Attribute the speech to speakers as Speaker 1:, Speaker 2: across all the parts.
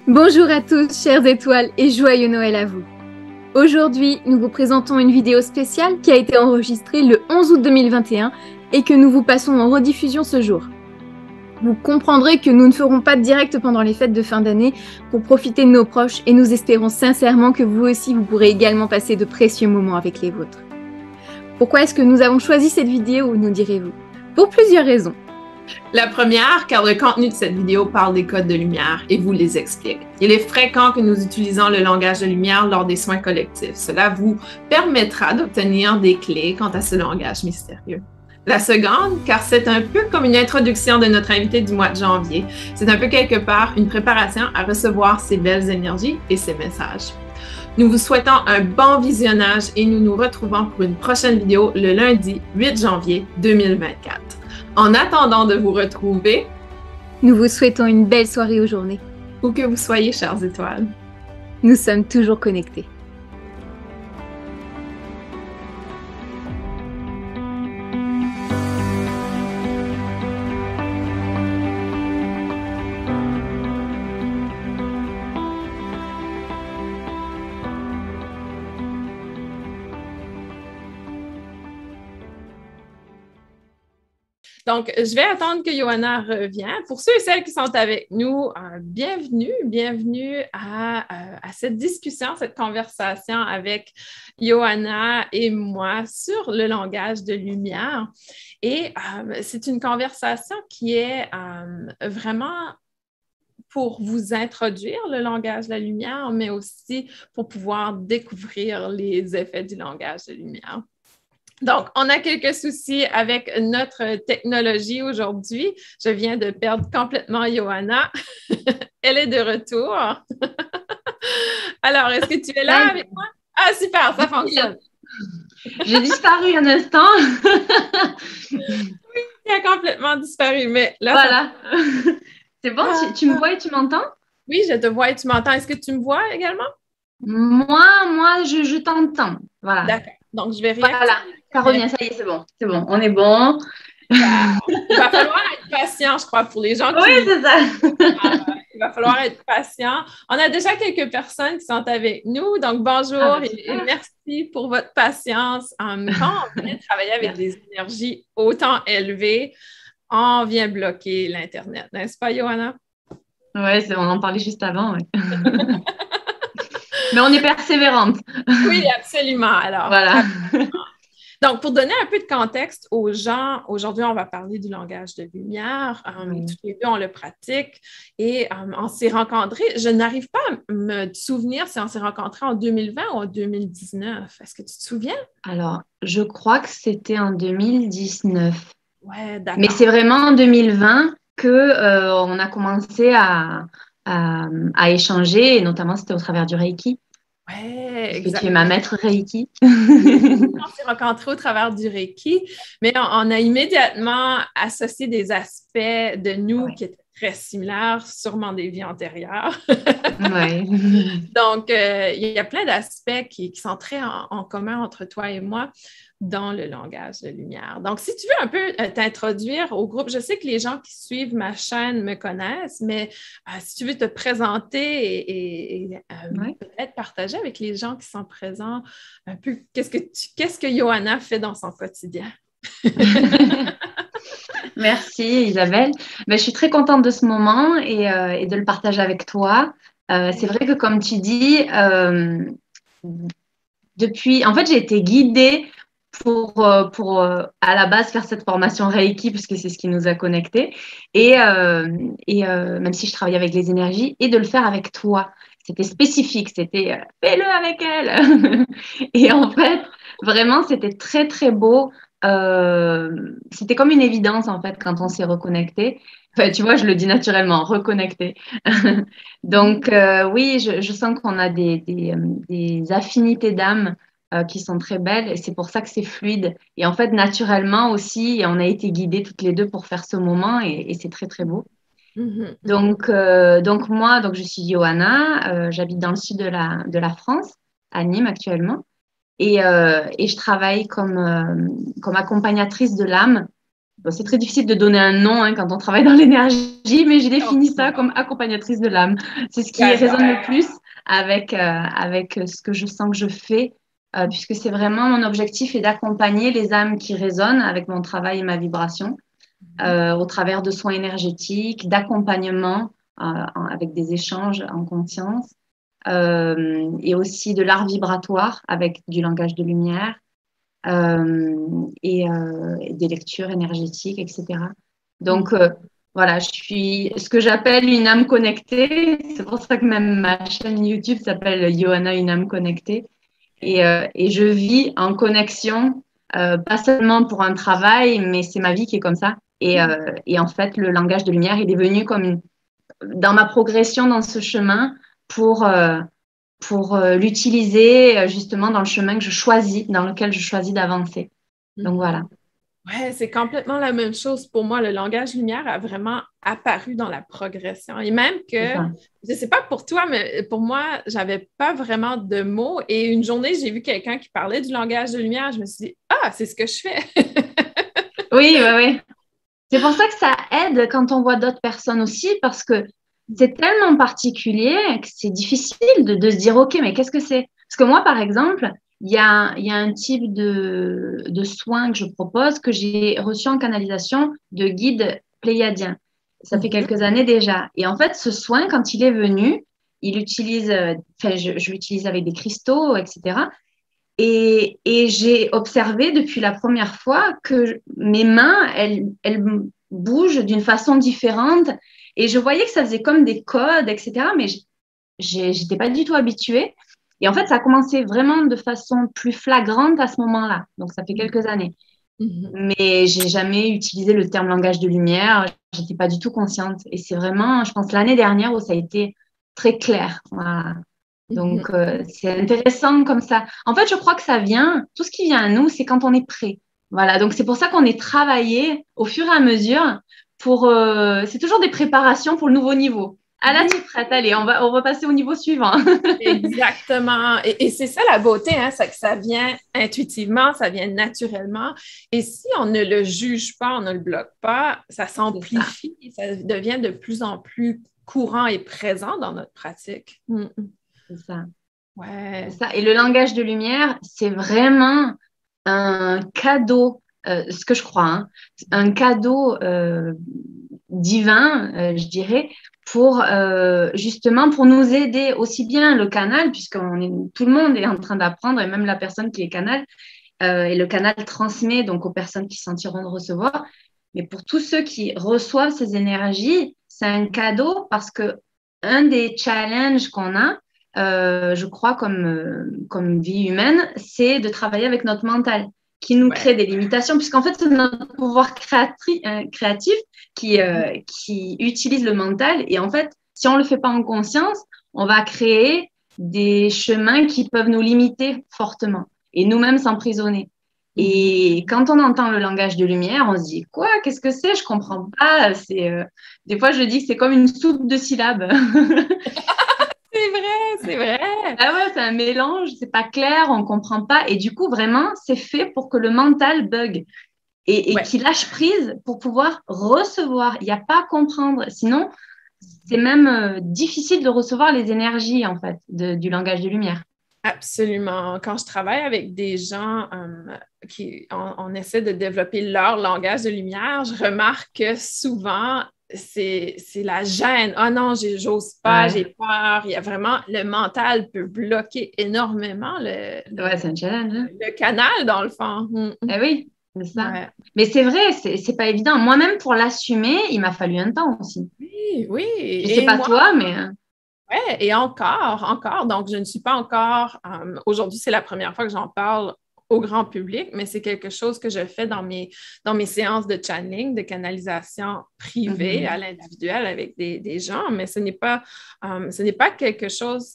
Speaker 1: Bonjour à tous, chères étoiles, et joyeux Noël à vous. Aujourd'hui, nous vous présentons une vidéo spéciale qui a été enregistrée le 11 août 2021 et que nous vous passons en rediffusion ce jour. Vous comprendrez que nous ne ferons pas de direct pendant les fêtes de fin d'année pour profiter de nos proches et nous espérons sincèrement que vous aussi vous pourrez également passer de précieux moments avec les vôtres. Pourquoi est-ce que nous avons choisi cette vidéo, nous direz-vous? Pour plusieurs raisons.
Speaker 2: La première, car le contenu de cette vidéo parle des codes de lumière et vous les explique. Il est fréquent que nous utilisons le langage de lumière lors des soins collectifs. Cela vous permettra d'obtenir des clés quant à ce langage mystérieux. La seconde, car c'est un peu comme une introduction de notre invité du mois de janvier. C'est un peu quelque part une préparation à recevoir ces belles énergies et ces messages. Nous vous souhaitons un bon visionnage et nous nous retrouvons pour une prochaine vidéo le lundi 8 janvier 2024. En attendant de vous retrouver,
Speaker 1: nous vous souhaitons une belle soirée ou journée.
Speaker 2: Où que vous soyez, chères étoiles.
Speaker 1: Nous sommes toujours connectés.
Speaker 2: Donc, je vais attendre que Johanna revienne. Pour ceux et celles qui sont avec nous, bienvenue à cette discussion, cette conversation avec Johanna et moi sur le langage de lumière. Et c'est une conversation qui est vraiment pour vous introduire le langage de la lumière, mais aussi pour pouvoir découvrir les effets du langage de lumière. Donc, on a quelques soucis avec notre technologie aujourd'hui. Je viens de perdre complètement Johanna. Elle est de retour. Alors, est-ce que tu es là avec moi? Ah, super, ça fonctionne.
Speaker 3: J'ai disparu un instant.
Speaker 2: Oui, tu as complètement disparu, mais là...
Speaker 3: Voilà. C'est bon, tu me vois et tu m'entends?
Speaker 2: Oui, je te vois et tu m'entends. Est-ce que tu me vois également?
Speaker 3: Moi, je t'entends. Voilà.
Speaker 2: D'accord. Donc, je vais réactiver.
Speaker 3: Voilà. Caroline, ça y est, c'est bon. C'est bon, on est bon.
Speaker 2: Il va falloir être patient, je crois, pour les gens qui...
Speaker 3: Oui, c'est ça.
Speaker 2: Il va falloir être patient. On a déjà quelques personnes qui sont avec nous. Donc, bonjour et merci pour votre patience. Quand on vient travailler avec des énergies autant élevées, on vient bloquer l'Internet. N'est-ce pas, Johanna?
Speaker 3: Oui, on en parlait juste avant. Ouais. Mais on est persévérante.
Speaker 2: Oui, absolument. Alors,
Speaker 3: voilà.
Speaker 2: Absolument. Donc, pour donner un peu de contexte aux gens, aujourd'hui, on va parler du langage de lumière. Tous les deux, on le pratique et on s'est rencontrés. Je n'arrive pas à me souvenir si on s'est rencontrés en 2020 ou en 2019. Est-ce que tu te souviens?
Speaker 3: Alors, je crois que c'était en 2019.
Speaker 2: Ouais, d'accord.
Speaker 3: Mais c'est vraiment en 2020 qu'on a commencé à échanger, et notamment c'était au travers du Reiki.
Speaker 2: Ouais,
Speaker 3: exactement. Parce que tu es ma maître Reiki.
Speaker 2: On s'est rencontrés au travers du Reiki, mais on a immédiatement associé des aspects de nous qui étaient très similaires, sûrement des vies antérieures. Donc, il y a plein d'aspects qui sont très en commun entre toi et moi dans le langage de lumière. Donc, si tu veux un peu t'introduire au groupe, je sais que les gens qui suivent ma chaîne me connaissent, mais si tu veux te présenter et peut-être partager avec les gens qui sont présents un peu qu'est-ce que Johanna fait dans son quotidien.
Speaker 3: Merci Isabelle. Je suis très contente de ce moment et de le partager avec toi. C'est vrai que comme tu dis, en fait, j'ai été guidée pour à la base faire cette formation Reiki puisque c'est ce qui nous a connectés et même si je travaille avec les énergies et de le faire avec toi. C'était spécifique, c'était fais-le avec elle. Et en fait, vraiment, c'était très, très beau. C'était comme une évidence, en fait, quand on s'est reconnecté. Enfin, tu vois, je le dis naturellement, reconnecté. Donc, oui, je sens qu'on a des affinités d'âme qui sont très belles et c'est pour ça que c'est fluide. Et en fait, naturellement aussi, on a été guidés toutes les deux pour faire ce moment et c'est très, très beau. Donc moi, je suis Johanna, j'habite dans le sud de la France, à Nîmes actuellement, et je travaille comme accompagnatrice de l'âme bon, c'est très difficile de donner un nom hein, quand on travaille dans l'énergie, mais j'ai défini ça comme accompagnatrice de l'âme. C'est ce qui résonne le plus avec ce que je sens que je fais, puisque c'est vraiment mon objectif est d'accompagner les âmes qui résonnent avec mon travail et ma vibration au travers de soins énergétiques, d'accompagnement avec des échanges en conscience et aussi de l'art vibratoire avec du langage de lumière et des lectures énergétiques, etc. Donc, voilà, je suis ce que j'appelle une âme connectée. C'est pour ça que même ma chaîne YouTube s'appelle Johanna, une âme connectée. Et je vis en connexion, pas seulement pour un travail, mais c'est ma vie qui est comme ça. Et en fait, le langage de lumière, il est venu comme dans ma progression dans ce chemin pour l'utiliser justement dans le chemin que je choisis, dans lequel je choisis d'avancer. Donc voilà.
Speaker 2: Ouais, c'est complètement la même chose pour moi. Le langage lumière a vraiment apparu dans la progression. Et même que, je ne sais pas pour toi, mais pour moi, j'avais pas vraiment de mots. Et une journée, j'ai vu quelqu'un qui parlait du langage de lumière. Je me suis dit, ah, c'est ce que je fais.
Speaker 3: Oui, oui, oui. C'est pour ça que ça aide quand on voit d'autres personnes aussi, parce que c'est tellement particulier que c'est difficile de se dire, OK, mais qu'est-ce que c'est? Parce que moi, par exemple, il y a un type de soins que je propose que j'ai reçu en canalisation de guide pléiadien. Ça fait quelques années déjà. Et en fait, ce soin, quand il est venu, il utilise, je l'utilise avec des cristaux, etc. Et j'ai observé depuis la première fois que mes mains, elles bougent d'une façon différente. Et je voyais que ça faisait comme des codes, etc. Mais j'étais pas du tout habituée. Et en fait, ça a commencé vraiment de façon plus flagrante à ce moment-là. Donc, ça fait quelques années. Mais j'ai jamais utilisé le terme langage de lumière. J'étais pas du tout consciente. Et c'est vraiment, je pense, l'année dernière où ça a été très clair. Voilà. Donc, c'est intéressant comme ça. En fait, je crois que ça vient, tout ce qui vient à nous, c'est quand on est prêt. Voilà. Donc, c'est pour ça qu'on est travaillé au fur et à mesure pour, c'est toujours des préparations pour le nouveau niveau. Ah là, tu es prête, allez, on va passer au niveau suivant.
Speaker 2: Exactement. Et c'est ça la beauté, hein, c'est que ça vient intuitivement, ça vient naturellement. Et si on ne le juge pas, on ne le bloque pas, ça s'amplifie, ça devient de plus en plus courant et présent dans notre pratique.
Speaker 3: C'est ça.
Speaker 2: Ouais.
Speaker 3: C'est ça. Et le langage de lumière, c'est vraiment un cadeau, ce que je crois, hein, un cadeau divin, je dirais, pour justement pour nous aider aussi bien le canal, tout le monde est en train d'apprendre, et même la personne qui est canal, et le canal transmet donc aux personnes qui sentiront de recevoir. Mais pour tous ceux qui reçoivent ces énergies, c'est un cadeau parce que un des challenges qu'on a, je crois, comme vie humaine, c'est de travailler avec notre mental qui nous crée des limitations, puisqu'en fait, c'est notre pouvoir créatif qui utilise le mental. Et en fait, si on ne le fait pas en conscience, on va créer des chemins qui peuvent nous limiter fortement et nous-mêmes s'emprisonner. Et quand on entend le langage de lumière, on se dit quoi? Qu'est-ce que c'est? Je comprends pas. Des fois, je dis que c'est comme une soupe de syllabes.
Speaker 2: C'est vrai, c'est vrai.
Speaker 3: Ah ouais, c'est un mélange, c'est pas clair, on comprend pas. Et du coup, vraiment, c'est fait pour que le mental bug et qu'il lâche prise pour pouvoir recevoir. Il n'y a pas à comprendre. Sinon, c'est même difficile de recevoir les énergies, en fait, du langage de lumière.
Speaker 2: Absolument. Quand je travaille avec des gens on essaie de développer leur langage de lumière, je remarque que souvent, c'est la gêne. Ah non, j'ose pas, j'ai peur. Il y a vraiment, le mental peut bloquer énormément
Speaker 3: c'est un challenge. Hein?
Speaker 2: Le canal, dans le fond.
Speaker 3: Eh oui, c'est ça. Ouais. Mais c'est vrai, c'est pas évident. Moi-même, pour l'assumer, il m'a fallu un temps aussi.
Speaker 2: Oui, oui.
Speaker 3: Je sais pas toi, mais...
Speaker 2: Oui, et encore. Donc, je ne suis pas encore... aujourd'hui, c'est la première fois que j'en parle au grand public, mais c'est quelque chose que je fais dans mes séances de channeling, de canalisation privée à l'individuel avec des gens, mais ce n'est pas quelque chose...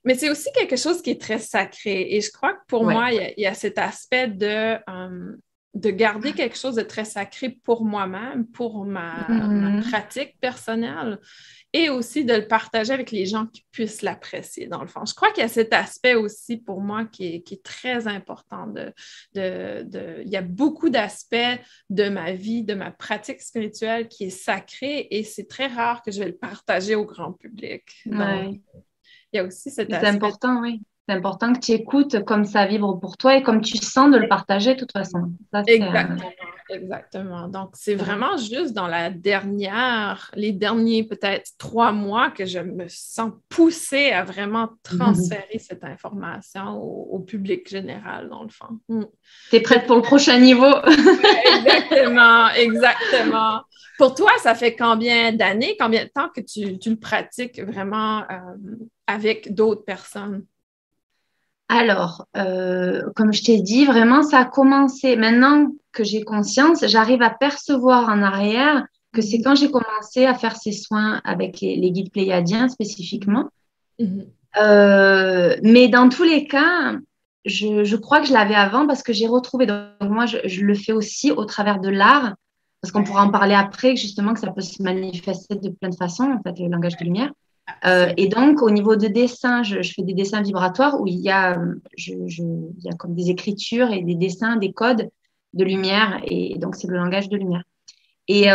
Speaker 2: Mais c'est aussi quelque chose qui est très sacré. Et je crois que pour moi, il y a cet aspect de de garder quelque chose de très sacré pour moi-même, pour ma pratique personnelle, et aussi de le partager avec les gens qui puissent l'apprécier, dans le fond. Je crois qu'il y a cet aspect aussi pour moi qui est très important. Il y a beaucoup d'aspects de ma vie, de ma pratique spirituelle qui est sacré, et c'est très rare que je vais le partager au grand public. Donc, il y a aussi cet aspect.
Speaker 3: C'est important, oui. C'est important que tu écoutes comme ça vibre pour toi et comme tu sens de le partager de toute façon. Ça,
Speaker 2: Exactement. Donc, c'est vraiment juste dans les derniers peut-être 3 mois que je me sens poussée à vraiment transférer cette information au public général, dans le fond.
Speaker 3: Tu es prête pour le prochain niveau?
Speaker 2: Exactement. Pour toi, ça fait combien d'années, combien de temps que tu le pratiques vraiment avec d'autres personnes?
Speaker 3: Alors, comme je t'ai dit, vraiment, ça a commencé. Maintenant que j'ai conscience, j'arrive à percevoir en arrière que c'est quand j'ai commencé à faire ces soins avec les guides pléiadiens spécifiquement. Mais dans tous les cas, je crois que je l'avais avant parce que j'ai retrouvé. Donc, moi, je le fais aussi au travers de l'art, parce qu'on pourra en parler après, justement, que ça peut se manifester de plein de façons, en fait, le langage de lumière. Et donc, au niveau de dessin, je fais des dessins vibratoires où il y a comme des écritures et des dessins, des codes de lumière. Et donc, c'est le langage de lumière. Et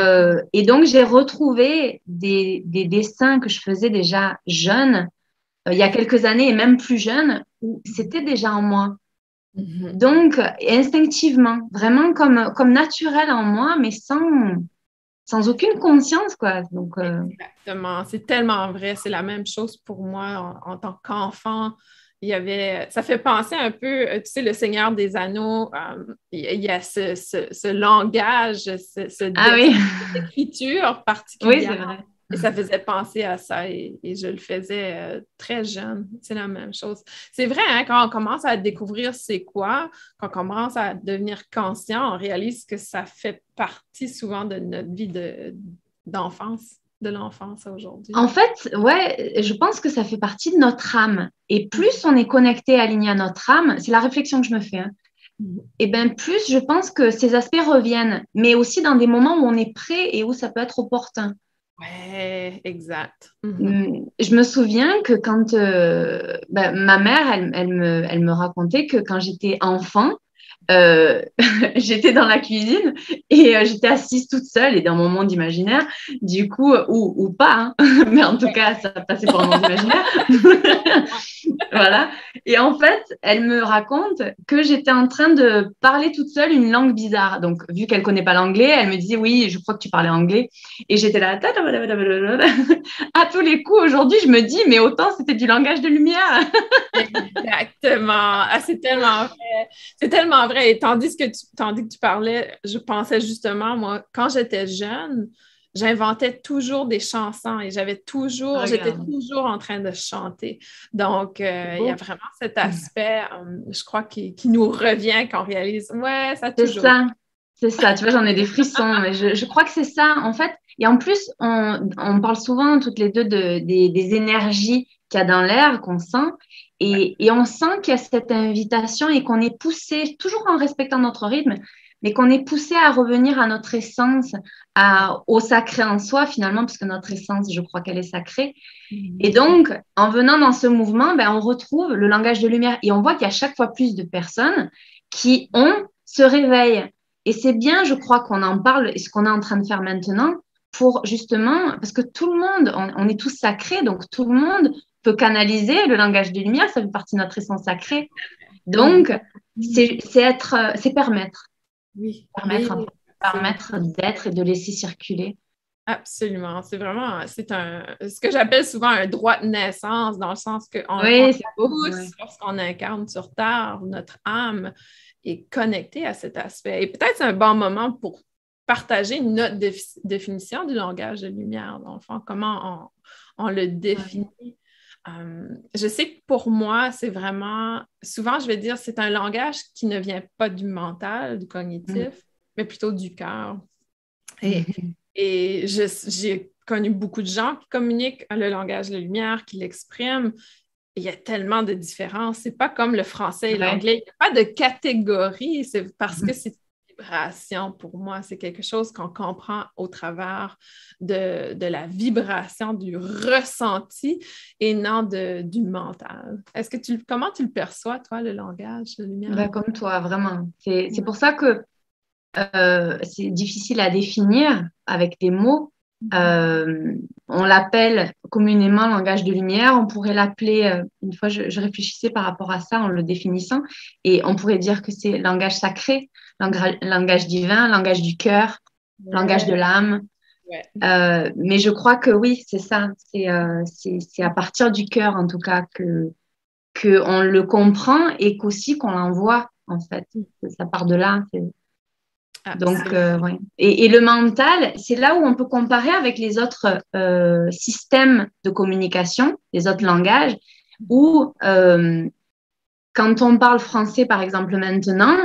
Speaker 3: donc, j'ai retrouvé des dessins que je faisais déjà jeune, il y a quelques années et même plus jeune, où c'était déjà en moi. Donc, instinctivement, vraiment comme naturel en moi, mais sans aucune conscience, quoi. Donc,
Speaker 2: Exactement, c'est tellement vrai. C'est la même chose pour moi en tant qu'enfant. Ça fait penser un peu, tu sais, le Seigneur des Anneaux, il y a ce langage, cette écriture particulière.
Speaker 3: Oui, c'est vrai.
Speaker 2: Et ça faisait penser à ça et je le faisais très jeune. C'est la même chose. C'est vrai, hein, quand on commence à découvrir c'est quoi, quand on commence à devenir conscient, on réalise que ça fait partie souvent de notre vie d'enfance, de l'enfance aujourd'hui.
Speaker 3: En fait, ouais, je pense que ça fait partie de notre âme. Et plus on est connecté, aligné à notre âme, c'est la réflexion que je me fais, hein. Et bien plus je pense que ces aspects reviennent, mais aussi dans des moments où on est prêt et où ça peut être opportun.
Speaker 2: Ouais, exact.
Speaker 3: Je me souviens que quand ma mère, elle me racontait que quand j'étais enfant, j'étais dans la cuisine et j'étais assise toute seule et dans mon monde imaginaire, du coup, ou pas, hein, mais en tout cas, ça passait pour un monde imaginaire. Voilà. Et en fait, elle me raconte que j'étais en train de parler toute seule une langue bizarre. Donc, vu qu'elle ne connaît pas l'anglais, elle me disait, oui, je crois que tu parlais anglais. Et j'étais là, à tous les coups, aujourd'hui, je me dis, mais autant c'était du langage de lumière.
Speaker 2: Exactement. Ah, c'est tellement vrai. C'est tellement vrai. Et tandis que tu parlais, je pensais justement, moi, quand j'étais jeune, j'inventais toujours des chansons et j'étais toujours en train de chanter. Donc, il y a vraiment cet aspect, je crois, qui nous revient quand on réalise, ouais, ça toujours.
Speaker 3: C'est ça, tu vois, j'en ai des frissons, mais je crois que c'est ça, en fait. Et en plus, on parle souvent toutes les deux des énergies qu'il y a dans l'air, qu'on sent. Et on sent qu'il y a cette invitation et qu'on est poussé, toujours en respectant notre rythme, mais qu'on est poussé à revenir à notre essence, au sacré en soi, finalement, parce que notre essence, je crois qu'elle est sacrée. Et donc, en venant dans ce mouvement, on retrouve le langage de lumière. Et on voit qu'il y a chaque fois plus de personnes qui ont ce réveil. Et c'est bien, je crois, qu'on en parle, et ce qu'on est en train de faire maintenant, pour justement, parce que tout le monde, on est tous sacrés, donc tout le monde peut canaliser le langage de lumière, ça fait partie de notre essence sacrée. Donc, c'est permettre.
Speaker 2: Oui.
Speaker 3: Permettre d'être et de laisser circuler.
Speaker 2: Absolument. C'est vraiment, ce que j'appelle souvent un droit de naissance, dans le sens qu'on pousse lorsqu'on incarne sur Terre, notre âme est connectée à cet aspect. Et peut-être c'est un bon moment pour partager notre définition du langage de lumière, dans le fond, comment on le définit. Je sais que pour moi, c'est vraiment, souvent je vais dire, c'est un langage qui ne vient pas du mental, du cognitif, mais plutôt du cœur. Et j'ai connu beaucoup de gens qui communiquent le langage de lumière, qui l'expriment. Il y a tellement de différences. C'est pas comme le français et l'anglais. Il n'y a pas de catégorie. C'est parce que c'est vibration, pour moi, c'est quelque chose qu'on comprend au travers de la vibration, du ressenti et non du mental. Comment tu le perçois, toi, le langage de lumière?
Speaker 3: Comme toi, vraiment. C'est pour ça que c'est difficile à définir avec des mots. On l'appelle communément langage de lumière. On pourrait l'appeler, une fois je réfléchissais par rapport à ça en le définissant, et on pourrait dire que c'est langage sacré, langage divin, langage du cœur, langage de l'âme.
Speaker 2: Ouais.
Speaker 3: Mais je crois que oui, c'est ça. C'est à partir du cœur, en tout cas, que on le comprend et qu'aussi qu'on l'envoie, en fait. Ça part de là. Donc, ouais. Et le mental, c'est là où on peut comparer avec les autres systèmes de communication, les autres langages, où quand on parle français, par exemple, maintenant,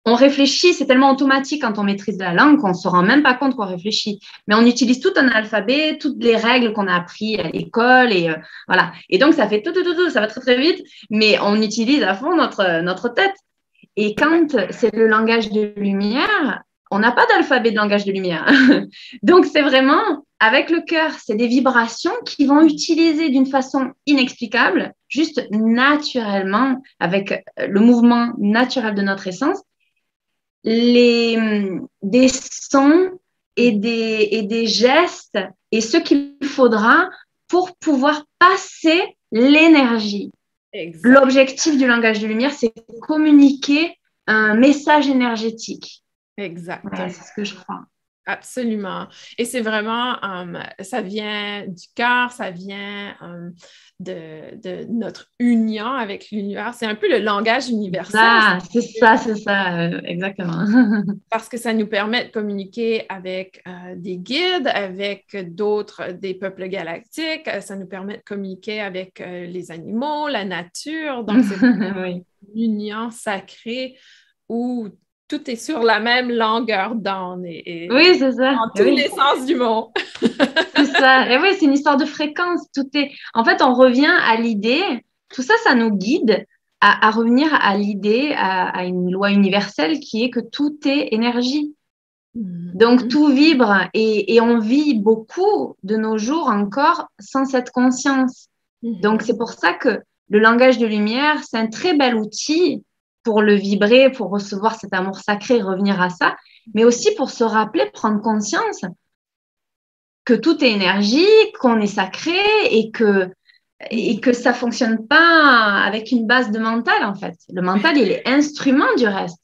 Speaker 3: on réfléchit, c'est tellement automatique quand on maîtrise la langue qu'on ne se rend même pas compte qu'on réfléchit. Mais on utilise tout un alphabet, toutes les règles qu'on a appris à l'école, et voilà. Et donc, ça fait tout, ça va très, très vite, mais on utilise à fond notre tête. Et quand c'est le langage de lumière, on n'a pas d'alphabet de langage de lumière. Donc, c'est vraiment avec le cœur, c'est des vibrations qui vont utiliser d'une façon inexplicable, juste naturellement, avec le mouvement naturel de notre essence, des sons et des gestes et ce qu'il faudra pour pouvoir passer l'énergie. Exact. L'objectif du langage de lumière, c'est communiquer un message énergétique.
Speaker 2: Exactement.
Speaker 3: Ouais, c'est ce que je crois.
Speaker 2: Absolument. Et c'est vraiment, ça vient du cœur, ça vient de notre union avec l'univers. C'est un peu le langage universel.
Speaker 3: C'est ça, exactement.
Speaker 2: Parce que ça nous permet de communiquer avec des guides, avec d'autres, des peuples galactiques. Ça nous permet de communiquer avec les animaux, la nature. Donc, c'est
Speaker 3: oui.
Speaker 2: une union sacrée où tout est sur la même longueur d'onde et
Speaker 3: oui, c'est ça.
Speaker 2: dans tous les sens du mot.
Speaker 3: C'est ça. Et oui, c'est une histoire de fréquence. En fait, on revient à l'idée. Tout ça, ça nous guide à revenir à l'idée, à une loi universelle qui est que tout est énergie. Donc, tout vibre et on vit beaucoup de nos jours encore sans cette conscience. Donc, c'est pour ça que le langage de lumière, c'est un très bel outil pour le vibrer, pour recevoir cet amour sacré, revenir à ça, mais aussi pour se rappeler, prendre conscience que tout est énergie, qu'on est sacré et que ça fonctionne pas avec une base de mental, en fait. Le mental, il est instrument du reste.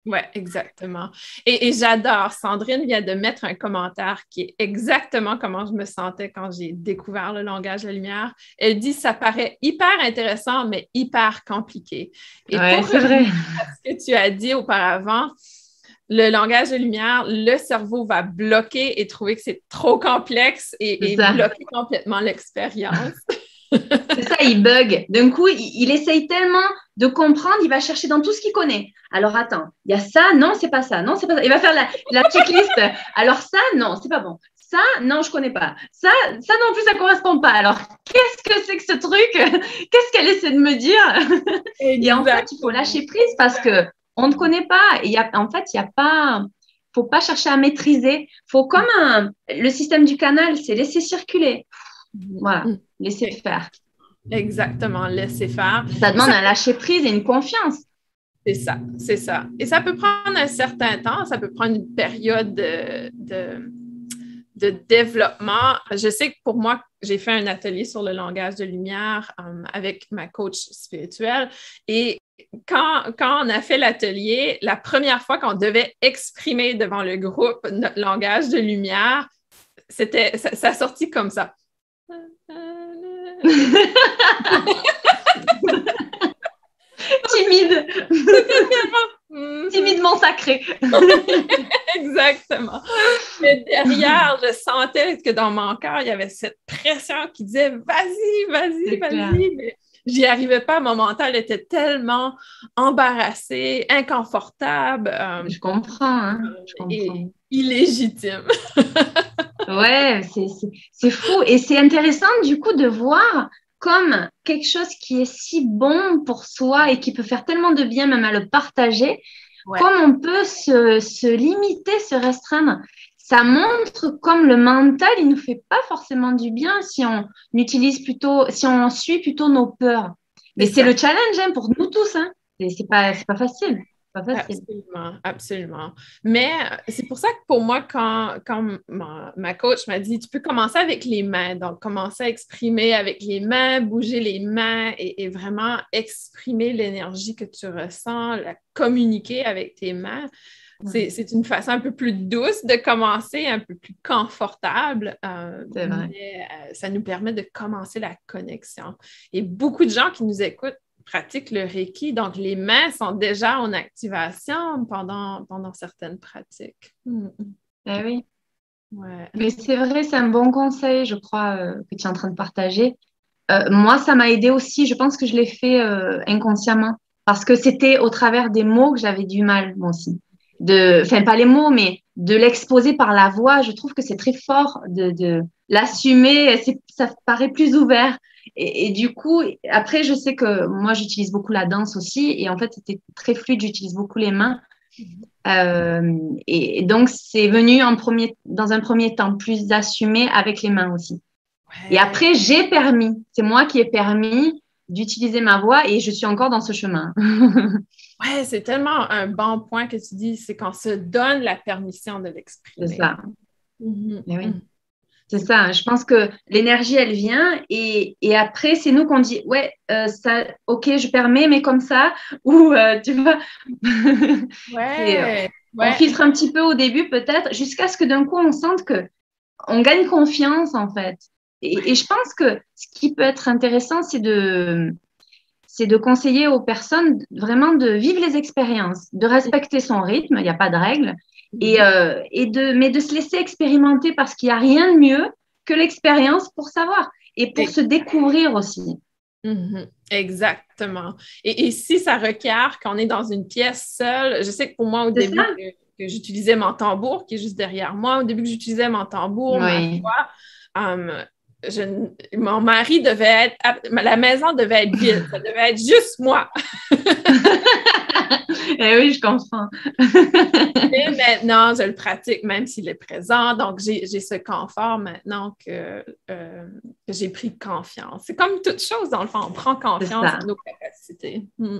Speaker 2: Oui, exactement. Et j'adore. Sandrine vient de mettre un commentaire qui est exactement comment je me sentais quand j'ai découvert le langage de la lumière. Elle dit « ça paraît hyper intéressant, mais hyper compliqué ». Et
Speaker 3: pour c'est vrai.
Speaker 2: Ce que tu as dit auparavant, le langage de lumière, le cerveau va bloquer et trouver que c'est trop complexe et bloquer complètement l'expérience.
Speaker 3: C'est ça, il bug. D'un coup, il essaye tellement de comprendre, il va chercher dans tout ce qu'il connaît. Alors, attends, il y a ça, non, c'est pas ça, non, c'est pas ça. Il va faire la checklist. Alors, ça, non, c'est pas bon. Ça, non, je connais pas. Ça non plus, ça correspond pas. Alors, qu'est-ce que c'est que ce truc? Qu'est-ce qu'elle essaie de me dire? Et en fait, il faut lâcher prise parce que on ne connaît pas. En fait, il n'y a pas... faut pas chercher à maîtriser. Faut comme le système du canal, c'est laisser circuler. Voilà, laisser faire.
Speaker 2: Exactement, laisser faire.
Speaker 3: Ça demande un lâcher prise et une confiance.
Speaker 2: C'est ça, c'est ça. Et ça peut prendre un certain temps, ça peut prendre une période de développement. Je sais que pour moi, j'ai fait un atelier sur le langage de lumière avec ma coach spirituelle et quand on a fait l'atelier, la première fois qu'on devait exprimer devant le groupe notre langage de lumière, ça sortit comme ça.
Speaker 3: Timide. Timidement sacré.
Speaker 2: Exactement. Mais derrière, je sentais que dans mon cœur, il y avait cette pression qui disait vas-y. Mais j'y arrivais pas. Mon mental était tellement embarrassé, inconfortable.
Speaker 3: Je comprends. Je comprends.
Speaker 2: Et illégitime.
Speaker 3: Ouais, c'est fou. Et c'est intéressant du coup de voir comme quelque chose qui est si bon pour soi et qui peut faire tellement de bien même à le partager,
Speaker 2: Ouais.
Speaker 3: comme on peut se limiter, se restreindre. Ça montre comme le mental, il nous fait pas forcément du bien si on si on suit plutôt nos peurs. Mais c'est
Speaker 2: ça.
Speaker 3: le challenge hein, pour nous tous. Hein. C'est pas facile. Pas facile.
Speaker 2: Absolument, absolument. Mais c'est pour ça que pour moi, quand ma coach m'a dit, tu peux commencer avec les mains, donc commencer à exprimer avec les mains, bouger les mains et vraiment exprimer l'énergie que tu ressens, la communiquer avec tes mains. C'est une façon un peu plus douce de commencer, un peu plus confortable,
Speaker 3: C'est vrai.
Speaker 2: mais ça nous permet de commencer la connexion. Et beaucoup de gens qui nous écoutent pratiquent le Reiki, donc les mains sont déjà en activation pendant certaines pratiques.
Speaker 3: Eh oui.
Speaker 2: Ouais.
Speaker 3: Mais c'est vrai, c'est un bon conseil, je crois, que tu es en train de partager. Moi, ça m'a aidé aussi. Je pense que je l'ai fait inconsciemment parce que c'était au travers des mots que j'avais du mal, moi aussi. Enfin, pas les mots, mais de l'exposer par la voix. Je trouve que c'est très fort de l'assumer. Ça paraît plus ouvert. Et du coup, après, je sais que moi, j'utilise beaucoup la danse aussi. Et en fait, c'était très fluide. J'utilise beaucoup les mains. Et donc, c'est venu dans un premier temps, plus assumé avec les mains aussi. Et
Speaker 2: Ouais.
Speaker 3: après, c'est moi qui ai permis d'utiliser ma voix et je suis encore dans ce chemin.
Speaker 2: Ouais, c'est tellement un bon point que tu dis, c'est qu'on se donne la permission de
Speaker 3: C'est
Speaker 2: l'exprimer.
Speaker 3: ça.
Speaker 2: Mhm.
Speaker 3: Eh oui. C'est ça. Je pense que l'énergie, elle vient et après, c'est nous qu'on dit, ouais, ça, ok, je permets, mais comme ça, ou tu vois, c'est,
Speaker 2: Ouais,
Speaker 3: on
Speaker 2: ouais.
Speaker 3: filtre un petit peu au début peut-être, jusqu'à ce que d'un coup, on sente que on gagne confiance en fait. Et je pense que ce qui peut être intéressant, c'est de conseiller aux personnes vraiment de vivre les expériences, de respecter son rythme, il n'y a pas de règle,
Speaker 2: Mhm.
Speaker 3: mais de se laisser expérimenter parce qu'il n'y a rien de mieux que l'expérience pour savoir et pour se découvrir aussi.
Speaker 2: Mhm. Exactement. Et si ça requiert qu'on est dans une pièce seule, je sais que pour moi, au
Speaker 3: C'est
Speaker 2: début,
Speaker 3: ça?
Speaker 2: que j'utilisais mon tambour, qui est juste derrière moi, au début que j'utilisais mon tambour, ma
Speaker 3: Oui.
Speaker 2: voix, mon mari devait être, la maison devait être vide, ça devait être juste moi.
Speaker 3: Eh oui, je comprends.
Speaker 2: Et maintenant, je le pratique même s'il est présent. Donc, j'ai ce confort maintenant que j'ai pris confiance. C'est comme toute chose, dans le fond, on prend
Speaker 3: C'est
Speaker 2: confiance
Speaker 3: ça.
Speaker 2: en nos capacités. Mm.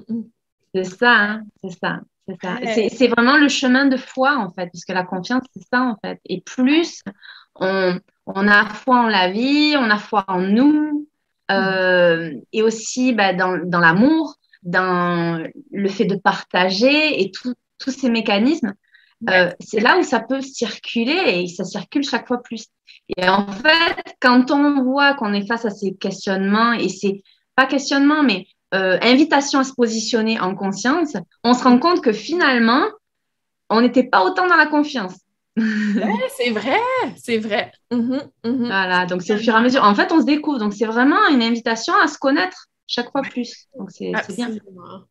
Speaker 3: C'est ça, hein, c'est ça, c'est ça.
Speaker 2: Ouais.
Speaker 3: C'est vraiment le chemin de foi, en fait, puisque la confiance, c'est ça, en fait. Et plus on a foi en la vie, on a foi en nous,
Speaker 2: Mhm.
Speaker 3: et aussi bah, dans l'amour, dans le fait de partager et tous ces mécanismes,
Speaker 2: Ouais.
Speaker 3: c'est là où ça peut circuler et ça circule chaque fois plus. Et en fait, quand on voit qu'on est face à ces questionnements, et c'est pas questionnement, mais invitation à se positionner en conscience, on se rend compte que finalement, on n'était pas autant dans la confiance.
Speaker 2: Ouais, c'est vrai, c'est vrai. Mhm.
Speaker 3: Voilà, donc c'est au fur et à
Speaker 2: Tellement.
Speaker 3: mesure. En fait, on se découvre. Donc, c'est vraiment une invitation à se connaître chaque fois
Speaker 2: Ouais,
Speaker 3: plus. Donc, c'est bien.
Speaker 2: absolument.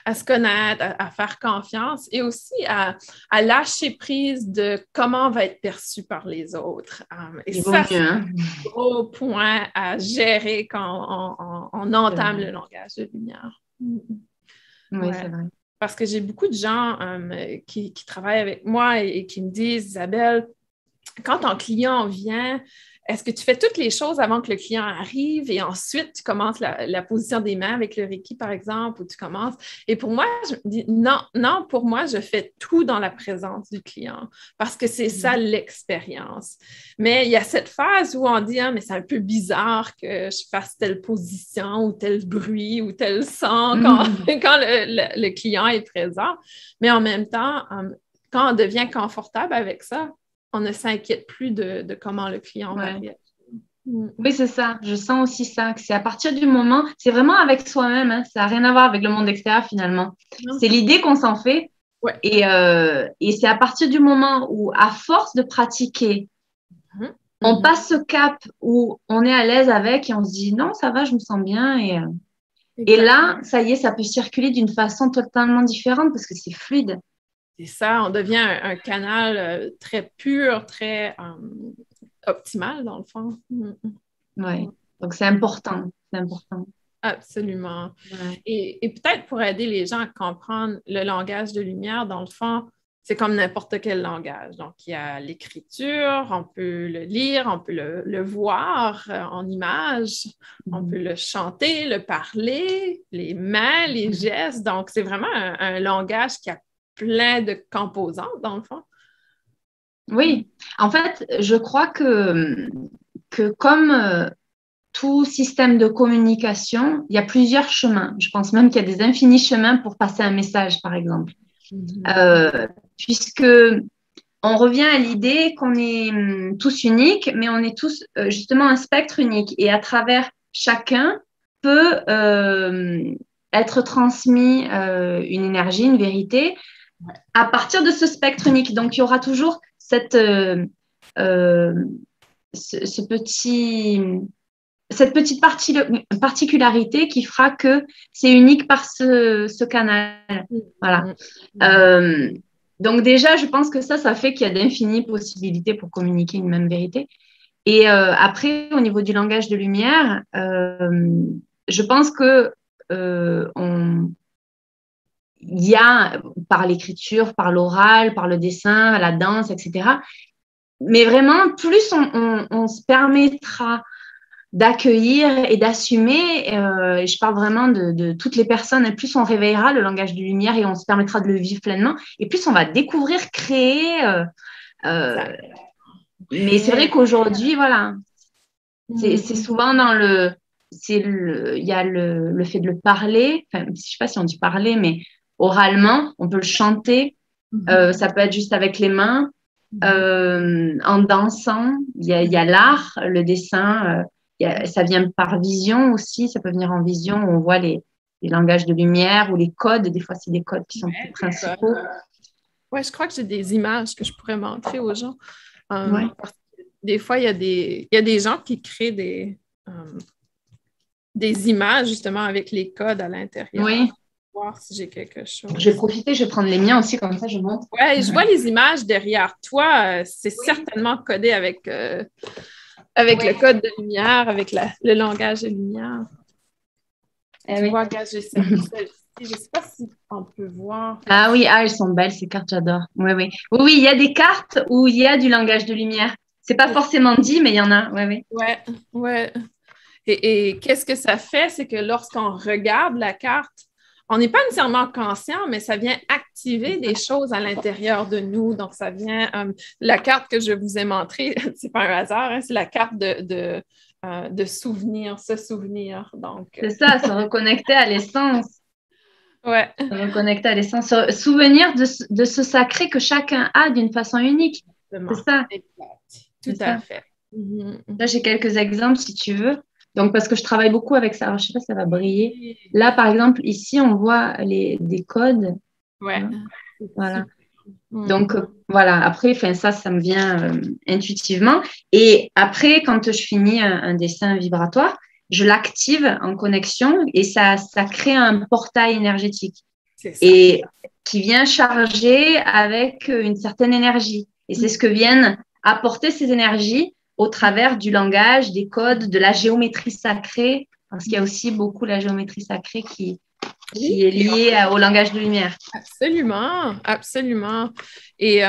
Speaker 2: À se connaître, à faire confiance et aussi à lâcher prise de comment on va être perçu par les autres. Et
Speaker 3: Il vaut
Speaker 2: ça,
Speaker 3: mieux,
Speaker 2: c'est
Speaker 3: hein.
Speaker 2: un gros point à gérer quand on
Speaker 3: C'est
Speaker 2: entame
Speaker 3: vrai.
Speaker 2: le langage de lumière. Mhm.
Speaker 3: Oui,
Speaker 2: Ouais.
Speaker 3: c'est vrai.
Speaker 2: Parce que j'ai beaucoup de gens qui travaillent avec moi et qui me disent, Isabelle, quand ton client vient, est-ce que tu fais toutes les choses avant que le client arrive et ensuite tu commences la position des mains avec le Reiki, par exemple, ou tu commences. Et pour moi, je me dis non, non, pour moi, je fais tout dans la présence du client parce que c'est ça l'expérience. Mais il y a cette phase où on dit, ah, mais c'est un peu bizarre que je fasse telle position ou tel bruit ou tel son quand, quand le client est présent. Mais en même temps, quand on devient confortable avec ça, on ne s'inquiète plus de comment le client va
Speaker 3: Ouais.
Speaker 2: réagir. Mm.
Speaker 3: Oui, c'est ça. Je sens aussi ça, que c'est à partir du moment, c'est vraiment avec soi-même, hein. Ça n'a rien à voir avec le monde extérieur finalement.
Speaker 2: Non,
Speaker 3: C'est l'idée qu'on s'en fait.
Speaker 2: ouais.
Speaker 3: Et c'est à partir du moment où, à force de pratiquer,
Speaker 2: Mhm.
Speaker 3: on
Speaker 2: Mhm.
Speaker 3: passe ce cap où on est à l'aise avec et on se dit non, ça va, je me sens bien. Et
Speaker 2: Exact.
Speaker 3: là, ça y est, ça peut circuler d'une façon totalement différente parce que c'est fluide.
Speaker 2: C'est ça, on devient un canal très pur, très optimal dans le fond. Mm.
Speaker 3: Ouais. Donc c'est important. C'est important.
Speaker 2: absolument.
Speaker 3: Ouais.
Speaker 2: Et peut-être pour aider les gens à comprendre le langage de lumière, dans le fond, c'est comme n'importe quel langage. Donc, il y a l'écriture, on peut le lire, on peut le voir en images, on peut le chanter, le parler, les mains, les gestes. Donc, c'est vraiment un langage qui a plein de composantes, dans le fond.
Speaker 3: Oui, en fait, je crois que comme tout système de communication, il y a plusieurs chemins. Je pense même qu'il y a des infinis chemins pour passer un message, par exemple. Puisque on revient à l'idée qu'on est tous uniques, mais on est tous justement un spectre unique. Et à travers chacun peut être transmis une énergie, une vérité à partir de ce spectre unique. Donc, il y aura toujours cette petite particularité qui fera que c'est unique par ce canal. Voilà. Donc déjà, je pense que ça fait qu'il y a d'infinies possibilités pour communiquer une même vérité. Et après, au niveau du langage de lumière, je pense que il y a par l'écriture, par l'oral, par le dessin, la danse, etc. Mais vraiment, plus on se permettra d'accueillir et d'assumer, et je parle vraiment de toutes les personnes, et plus on réveillera le langage de lumière et on se permettra de le vivre pleinement, et plus on va découvrir, créer. Mais c'est vrai qu'aujourd'hui, voilà, c'est souvent dans il y a le fait de le parler, enfin, je ne sais pas si on dit parler, mais oralement, on peut le chanter, ça peut être juste avec les mains, en dansant, il y a l'art, le dessin, ça vient par vision aussi, ça peut venir en vision, où on voit les langages de lumière ou les codes, des fois c'est des codes qui sont plus principaux.
Speaker 2: Oui, je crois que j'ai des images que je pourrais montrer aux gens. Parce que des fois, il y a des gens qui créent des images justement avec les codes à l'intérieur.
Speaker 3: Oui.
Speaker 2: Voir si j'ai quelque chose.
Speaker 3: Je vais profiter, je vais prendre les miens aussi, comme ça je montre.
Speaker 2: Oui, je vois les images derrière toi. C'est certainement codé avec le code de lumière, avec le langage de lumière. Tu vois, regarde, j'ai celle-ci. Je ne sais pas si on peut voir.
Speaker 3: Ah oui, elles sont belles, ces cartes, j'adore. Oui, oui. Oui, il y a des cartes où il y a du langage de lumière. C'est pas forcément dit, mais il y en a. Oui, oui.
Speaker 2: Ouais. Et qu'est-ce que ça fait? C'est que lorsqu'on regarde la carte, on n'est pas nécessairement conscient, mais ça vient activer des choses à l'intérieur de nous. Donc, ça vient... la carte que je vous ai montrée, c'est pas un hasard, hein, c'est la carte de souvenir, se souvenir. Donc,
Speaker 3: c'est ça, se reconnecter à l'essence.
Speaker 2: Ouais.
Speaker 3: Se reconnecter à l'essence. Se souvenir de ce sacré que chacun a d'une façon unique.
Speaker 2: Exactement.
Speaker 3: C'est ça.
Speaker 2: Exact. Tout à fait.
Speaker 3: Là, j'ai quelques exemples si tu veux. Donc, parce que je travaille beaucoup avec ça. Alors, je ne sais pas si ça va briller. Là, par exemple, ici, on voit des codes.
Speaker 2: Ouais.
Speaker 3: Voilà. Donc, voilà. Après, ça me vient intuitivement. Et après, quand je finis un dessin vibratoire, je l'active en connexion et ça crée un portail énergétique. Et qui vient charger avec une certaine énergie. Et c'est ce que viennent apporter ces énergies au travers du langage, des codes, de la géométrie sacrée, parce qu'il y a aussi beaucoup la géométrie sacrée qui est liée au langage de lumière.
Speaker 2: Absolument, absolument. Et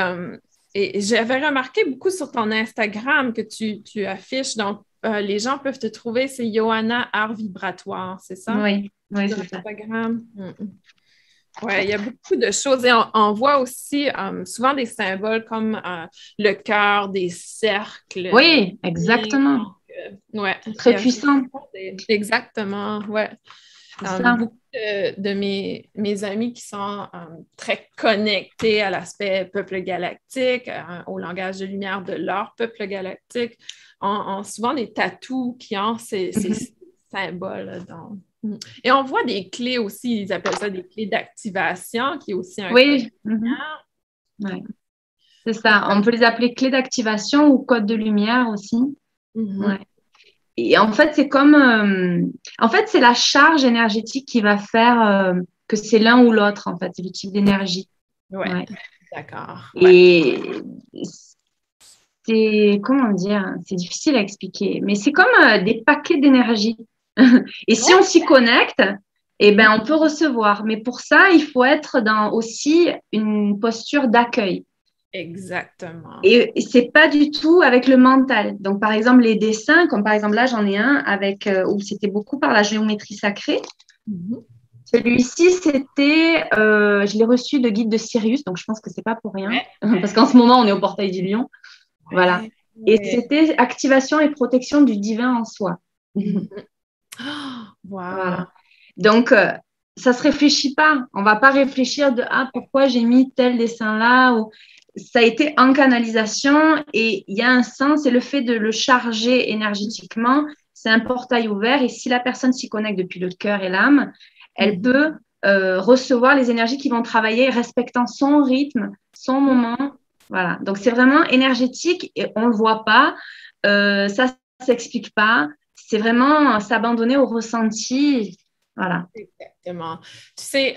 Speaker 2: j'avais remarqué beaucoup sur ton Instagram que tu affiches, donc les gens peuvent te trouver, c'est Johanna Art Vibratoire, c'est ça?
Speaker 3: Oui, c'est ça.
Speaker 2: Instagram. Oui, il y a beaucoup de choses. Et on voit aussi souvent des symboles comme le cœur, des cercles.
Speaker 3: Oui, exactement.
Speaker 2: Ouais.
Speaker 3: Très puissant.
Speaker 2: Exactement, oui. Beaucoup de mes amis qui sont très connectés à l'aspect peuple galactique, au langage de lumière de leur peuple galactique, ont souvent des tatous qui ont ces symboles. Donc. Et on voit des clés aussi, ils appellent ça des clés d'activation, qui est aussi un code de lumière.
Speaker 3: Ouais. C'est ça, on peut les appeler clés d'activation ou code de lumière aussi. Ouais. Et en fait, c'est comme... c'est la charge énergétique qui va faire que c'est l'un ou l'autre, en fait. C'est le type d'énergie.
Speaker 2: Ouais. D'accord.
Speaker 3: Et c'est... Comment dire? C'est difficile à expliquer. Mais c'est comme des paquets d'énergie. Et si on s'y connecte, eh ben, on peut recevoir. Mais pour ça, il faut être dans aussi une posture d'accueil.
Speaker 2: Exactement.
Speaker 3: Et c'est pas du tout avec le mental. Donc, par exemple, les dessins, comme par exemple là, j'en ai un avec où c'était beaucoup par la géométrie sacrée. Celui-ci, c'était, je l'ai reçu de Guide de Sirius, donc je pense que c'est pas pour rien, parce qu'en ce moment, on est au portail du Lion. Voilà. Et c'était activation et protection du divin en soi. Voilà. Donc, ça se réfléchit pas. On va pas réfléchir de pourquoi j'ai mis tel dessin là ou ça a été en canalisation et il y a un sens et le fait de le charger énergétiquement, c'est un portail ouvert et si la personne s'y connecte depuis le cœur et l'âme, elle peut recevoir les énergies qui vont travailler respectant son rythme, son moment. Voilà. Donc, c'est vraiment énergétique et on le voit pas. Ça s'explique pas. C'est vraiment s'abandonner au ressenti. Voilà.
Speaker 2: Exactement. Tu sais,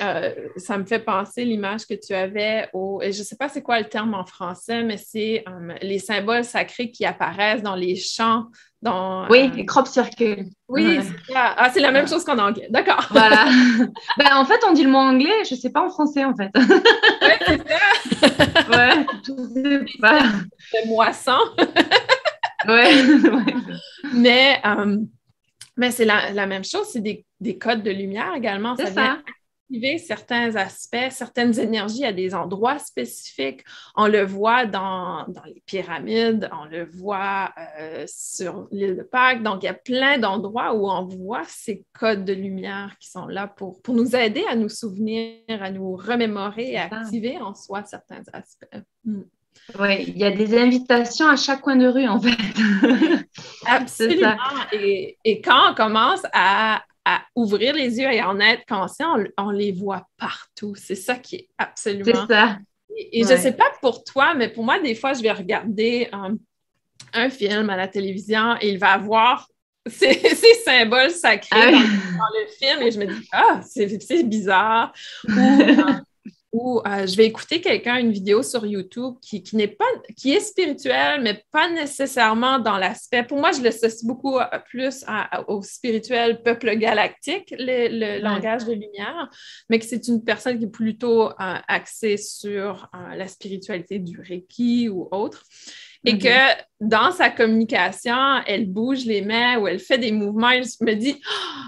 Speaker 2: ça me fait penser l'image que tu avais je ne sais pas c'est quoi le terme en français, mais c'est les symboles sacrés qui apparaissent dans les chants.
Speaker 3: Oui, les crop circles.
Speaker 2: Oui, c'est ça. Ah, c'est la même chose qu'en anglais. D'accord.
Speaker 3: Voilà. Ben, en fait, on dit le mot anglais, je ne sais pas en français, en fait.
Speaker 2: Oui, c'est ça.
Speaker 3: Ouais, je ne sais pas.
Speaker 2: C'est moisson.
Speaker 3: Ouais.
Speaker 2: Mais c'est la même chose, c'est des codes de lumière également.
Speaker 3: C'est
Speaker 2: ça vient activer certains aspects, certaines énergies à des endroits spécifiques. On le voit dans les pyramides, on le voit sur l'île de Pâques. Donc, il y a plein d'endroits où on voit ces codes de lumière qui sont là pour nous aider à nous souvenir, à nous remémorer, à activer en soi certains aspects.
Speaker 3: Oui, il y a des invitations à chaque coin de rue, en fait.
Speaker 2: Absolument. Et quand on commence à ouvrir les yeux et en être conscient, on les voit partout. C'est ça qui est absolument...
Speaker 3: C'est ça.
Speaker 2: Et je ne sais pas pour toi, mais pour moi, des fois, je vais regarder un film à la télévision et il va avoir ces symboles sacrés dans le film et je me dis, c'est bizarre. Ou je vais écouter une vidéo sur YouTube qui est spirituelle, mais pas nécessairement dans l'aspect. Pour moi, je l'associe beaucoup plus au spirituel peuple galactique, le langage de lumière, mais que c'est une personne qui est plutôt axée sur la spiritualité du Reiki ou autre. Et que dans sa communication, elle bouge les mains ou elle fait des mouvements. Et je me dis,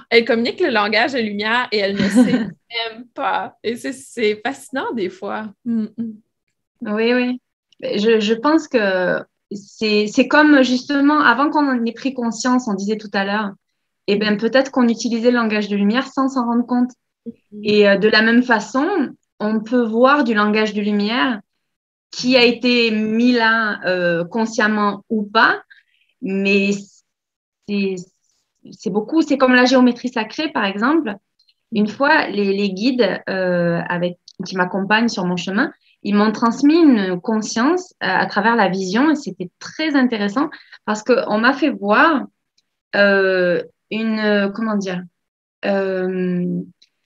Speaker 2: elle communique le langage de lumière et elle ne sait même pas. Et c'est fascinant des fois.
Speaker 3: Oui. Je pense que c'est comme justement, avant qu'on en ait pris conscience, on disait tout à l'heure, et bien peut-être qu'on utilisait le langage de lumière sans s'en rendre compte. Et de la même façon, on peut voir du langage de lumière qui a été mis là consciemment ou pas, mais c'est beaucoup, c'est comme la géométrie sacrée par exemple. Une fois, les guides qui m'accompagnent sur mon chemin, ils m'ont transmis une conscience à travers la vision et c'était très intéressant parce qu'on m'a fait voir comment dire,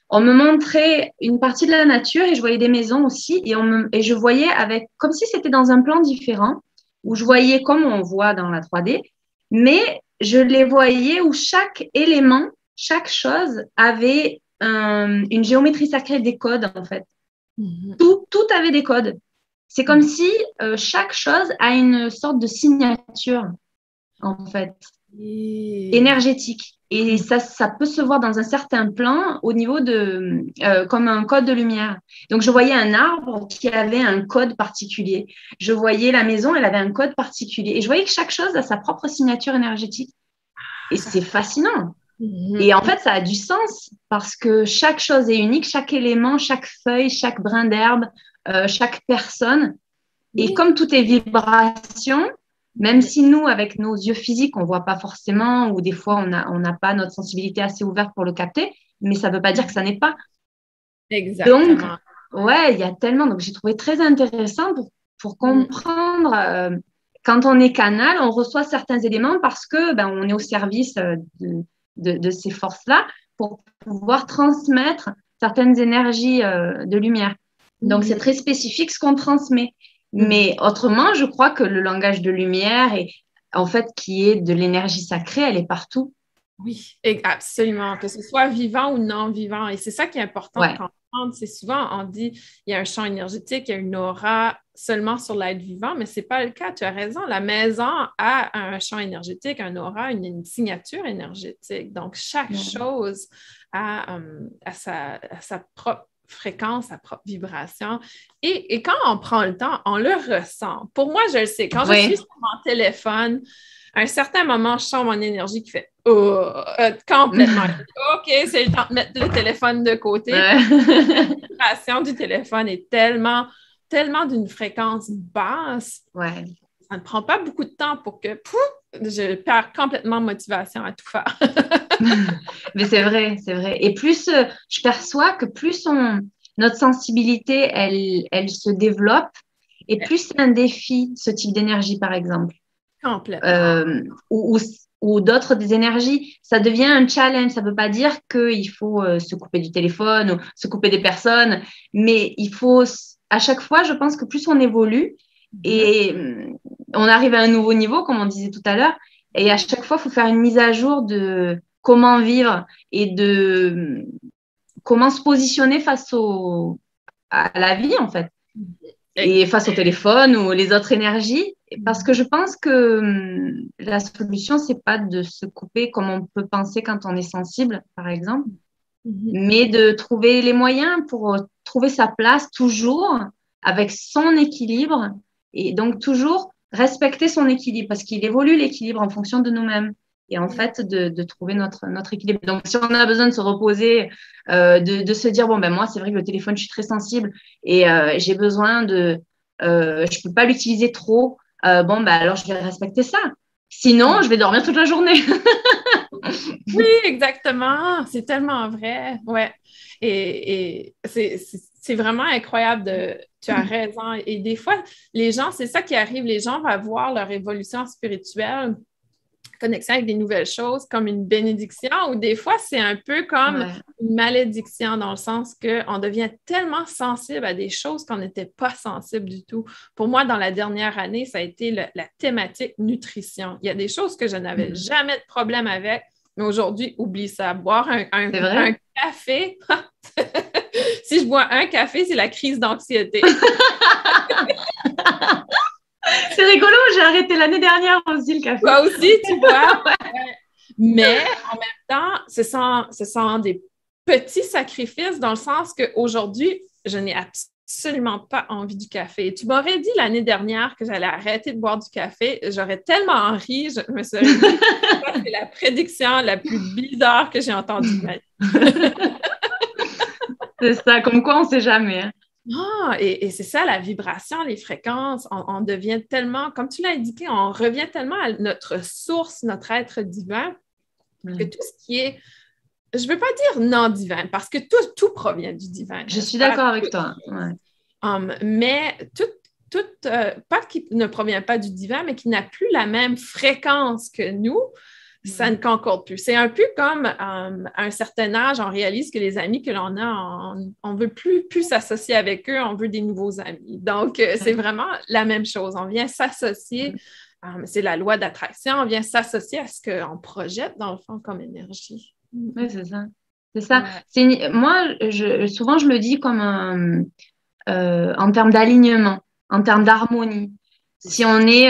Speaker 3: on me montrait une partie de la nature et je voyais des maisons aussi et je voyais comme si c'était dans un plan différent où je voyais comme on voit dans la 3D, mais je les voyais où chaque élément, chaque chose avait une géométrie sacrée des codes en fait. Tout avait des codes. C'est comme si chaque chose a une sorte de signature en fait, énergétique. Et ça peut se voir dans un certain plan au niveau comme un code de lumière. Donc, je voyais un arbre qui avait un code particulier. Je voyais la maison, elle avait un code particulier. Et je voyais que chaque chose a sa propre signature énergétique. Et c'est fascinant. Et en fait, ça a du sens parce que chaque chose est unique, chaque élément, chaque feuille, chaque brin d'herbe, chaque personne. Et comme tout est vibration, même si nous, avec nos yeux physiques, on ne voit pas forcément ou des fois, on n'a pas notre sensibilité assez ouverte pour le capter, mais ça ne veut pas dire que ça n'est pas.
Speaker 2: Exactement.
Speaker 3: Donc, ouais, il y a tellement. Donc, j'ai trouvé très intéressant pour comprendre. Quand on est canal, on reçoit certains éléments parce que on est au service de ces forces-là pour pouvoir transmettre certaines énergies de lumière. Donc, c'est très spécifique ce qu'on transmet. Mais autrement, je crois que le langage de lumière, en fait, qui est de l'énergie sacrée, elle est partout.
Speaker 2: Oui, absolument, que ce soit vivant ou non vivant. Et c'est ça qui est important de
Speaker 3: Ouais.
Speaker 2: comprendre. C'est souvent, on dit, il y a un champ énergétique, il y a une aura seulement sur l'être vivant, mais ce n'est pas le cas. Tu as raison. La maison a un champ énergétique, un aura, une signature énergétique. Donc, chaque chose a sa propre fréquence, sa propre vibration. Et quand on prend le temps, on le ressent. Pour moi, je le sais. Quand je suis sur mon téléphone, à un certain moment, je sens mon énergie qui fait complètement. OK, c'est le temps de mettre le téléphone de côté. La vibration du téléphone est tellement d'une fréquence basse.
Speaker 3: Ouais.
Speaker 2: Ça ne prend pas beaucoup de temps pour que je perds complètement motivation à tout faire.
Speaker 3: Mais c'est vrai, c'est vrai. Et plus je perçois que plus notre sensibilité, elle se développe, et plus c'est un défi, ce type d'énergie, par exemple.
Speaker 2: Complètement.
Speaker 3: Ou d'autres des énergies, ça devient un challenge. Ça ne veut pas dire qu'il faut se couper du téléphone ou se couper des personnes, mais il faut, à chaque fois, je pense que plus on évolue et on arrive à un nouveau niveau, comme on disait tout à l'heure, et à chaque fois, il faut faire une mise à jour de comment vivre et de comment se positionner face à la vie, en fait. Et face au téléphone ou les autres énergies, parce que je pense que la solution, c'est pas de se couper comme on peut penser quand on est sensible, par exemple, mais de trouver les moyens pour trouver sa place toujours avec son équilibre et donc toujours respecter son équilibre parce qu'il évolue l'équilibre en fonction de nous-mêmes. Et en fait, de trouver notre équilibre. Donc, si on a besoin de se reposer, de se dire, bon, ben moi, c'est vrai que le téléphone, je suis très sensible et j'ai besoin je peux pas l'utiliser trop. Bon, ben alors, je vais respecter ça. Sinon, je vais dormir toute la journée.
Speaker 2: Oui, exactement. C'est tellement vrai. Ouais. Et c'est vraiment incroyable tu as raison. Et des fois, les gens, c'est ça qui arrive, les gens vont voir leur évolution spirituelle, connexion avec des nouvelles choses comme une bénédiction ou des fois, c'est un peu comme une malédiction dans le sens qu'on devient tellement sensible à des choses qu'on n'était pas sensible du tout. Pour moi, dans la dernière année, ça a été la thématique nutrition. Il y a des choses que je n'avais jamais de problème avec, mais aujourd'hui, oublie ça. Boire un café, si je bois un café, c'est la crise d'anxiété.
Speaker 3: C'est rigolo, j'ai arrêté l'année dernière aussi le café.
Speaker 2: Toi aussi, tu vois. Mais en même temps, ce sont des petits sacrifices dans le sens qu'aujourd'hui, je n'ai absolument pas envie du café. Tu m'aurais dit l'année dernière que j'allais arrêter de boire du café, j'aurais tellement ri, je me serais dit que c'est la prédiction la plus bizarre que j'ai entendue de ma vie.
Speaker 3: C'est ça, comme quoi on ne sait jamais. Hein.
Speaker 2: Ah, et c'est ça, la vibration, les fréquences, on devient tellement, comme tu l'as indiqué, on revient tellement à notre source, notre être divin, que tout ce qui est, je ne veux pas dire non divin, parce que tout provient du divin.
Speaker 3: Je suis d'accord avec toi. Ouais.
Speaker 2: Mais tout pas qui ne provient pas du divin, mais qui n'a plus la même fréquence que nous, ça ne concorde plus. C'est un peu comme à un certain âge, on réalise que les amis que l'on a, on ne veut plus s'associer avec eux, on veut des nouveaux amis. Donc, c'est vraiment la même chose. On vient s'associer, c'est la loi d'attraction, on vient s'associer à ce qu'on projette, dans le fond, comme énergie.
Speaker 3: Oui, c'est ça. C'est ça. Ouais. Moi, souvent, je le dis comme en termes d'alignement, en termes d'harmonie. Si on est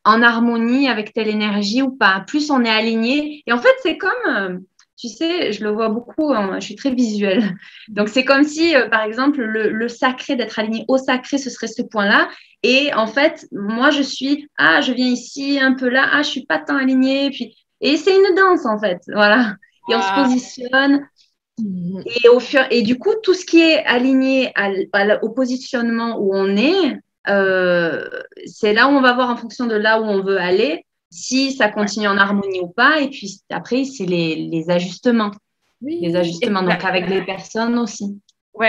Speaker 3: en harmonie avec telle énergie ou pas, plus on est aligné. Et en fait, c'est comme, tu sais, je le vois beaucoup, je suis très visuelle. Donc, c'est comme si, par exemple, le sacré, d'être aligné au sacré, ce serait ce point-là. Et en fait, moi, je viens ici, un peu là, je suis pas tant alignée. Et c'est une danse, en fait. Voilà. Et on se positionne. Et du coup, tout ce qui est aligné au positionnement où on est, c'est là où on va voir en fonction de là où on veut aller, si ça continue en harmonie ou pas. Et puis après, c'est les ajustements. Oui, les ajustements, donc avec les personnes aussi.
Speaker 2: Oui,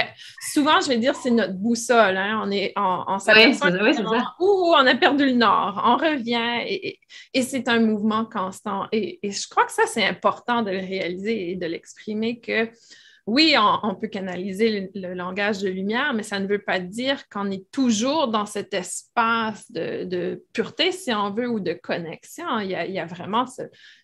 Speaker 2: souvent, je vais dire, c'est notre boussole. Hein? On s'aperçoit où on a perdu le nord. On revient et c'est un mouvement constant. Et je crois que ça, c'est important de le réaliser et de l'exprimer que oui, on peut canaliser le langage de lumière, mais ça ne veut pas dire qu'on est toujours dans cet espace de pureté, si on veut, ou de connexion. Il y a vraiment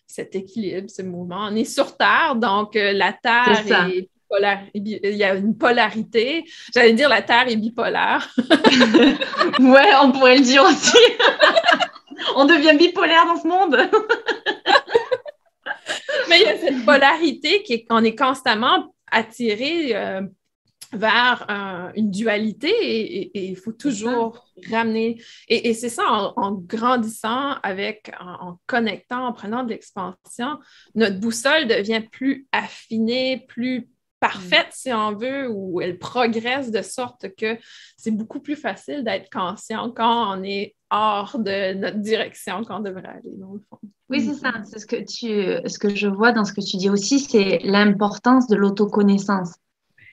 Speaker 2: cet équilibre, ce mouvement. On est sur Terre, donc la Terre est bipolaire. Il y a une polarité. J'allais dire la Terre est bipolaire.
Speaker 3: Ouais, on pourrait le dire aussi. On devient bipolaire dans ce monde.
Speaker 2: Mais il y a cette polarité qu'on est constamment attiré vers une dualité et il faut toujours ramener. Et c'est ça, en grandissant en connectant, en prenant de l'expansion, notre boussole devient plus affinée, plus parfaite, si on veut, ou elle progresse de sorte que c'est beaucoup plus facile d'être conscient quand on est hors de notre direction qu'on devrait aller, dans le fond.
Speaker 3: Oui, c'est ça. C'est ce que je vois dans ce que tu dis aussi, c'est l'importance de l'autoconnaissance,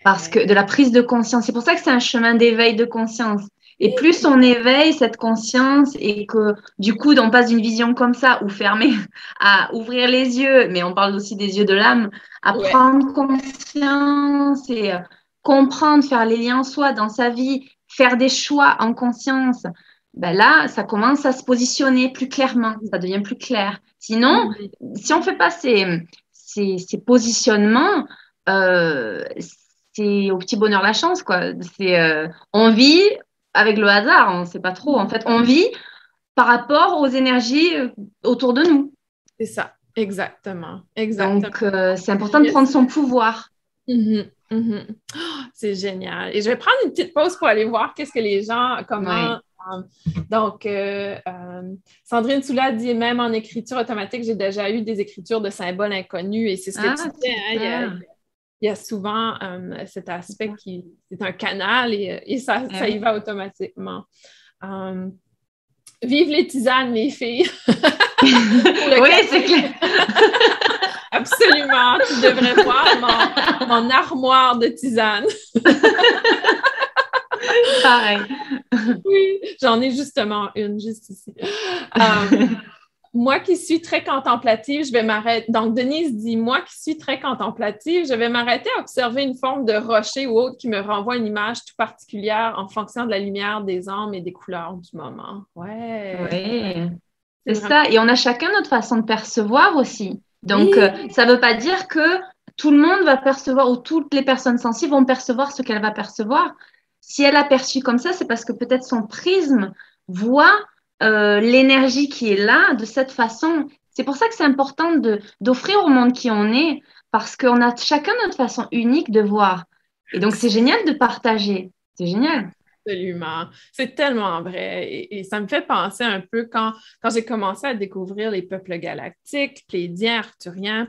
Speaker 3: parce que de la prise de conscience. C'est pour ça que c'est un chemin d'éveil de conscience. Et plus on éveille cette conscience et que du coup, on passe d'une vision comme ça ou fermée à ouvrir les yeux, mais on parle aussi des yeux de l'âme, à prendre conscience et comprendre, faire les liens en soi dans sa vie, faire des choix en conscience. Ben là, ça commence à se positionner plus clairement, ça devient plus clair. Sinon, si on ne fait pas ces positionnements, c'est au petit bonheur la chance, quoi. On vit avec le hasard, on ne sait pas trop. En fait, on vit par rapport aux énergies autour de nous.
Speaker 2: C'est ça, exactement.
Speaker 3: Donc, c'est important de prendre son pouvoir.
Speaker 2: C'est génial. Et je vais prendre une petite pause pour aller voir qu'est-ce que les gens, comment... Donc, Sandrine Soula dit, même en écriture automatique, j'ai déjà eu des écritures de symboles inconnus et c'est ce que tu disais, il y a souvent cet aspect qui est un canal et ça y va automatiquement. Vive les tisanes, les filles!
Speaker 3: Oui, c'est clair!
Speaker 2: Absolument! Tu devrais voir mon armoire de tisanes.
Speaker 3: Pareil.
Speaker 2: Oui, j'en ai justement une, juste ici. Moi qui suis très contemplative, je vais m'arrêter. Donc, Denise dit, moi qui suis très contemplative, je vais m'arrêter à observer une forme de rocher ou autre qui me renvoie une image tout particulière en fonction de la lumière, des ombres et des couleurs du moment.
Speaker 3: Ouais. C'est ça. Et on a chacun notre façon de percevoir aussi. Donc, ça ne veut pas dire que tout le monde va percevoir ou toutes les personnes sensibles vont percevoir ce qu'elle va percevoir. Si elle a perçu comme ça, c'est parce que peut-être son prisme voit l'énergie qui est là de cette façon. C'est pour ça que c'est important d'offrir au monde qui on est, parce qu'on a chacun notre façon unique de voir. Et donc, c'est génial de partager. C'est génial.
Speaker 2: Absolument. C'est tellement vrai. Et ça me fait penser un peu quand j'ai commencé à découvrir les peuples galactiques, pléiadiens, arthuriens.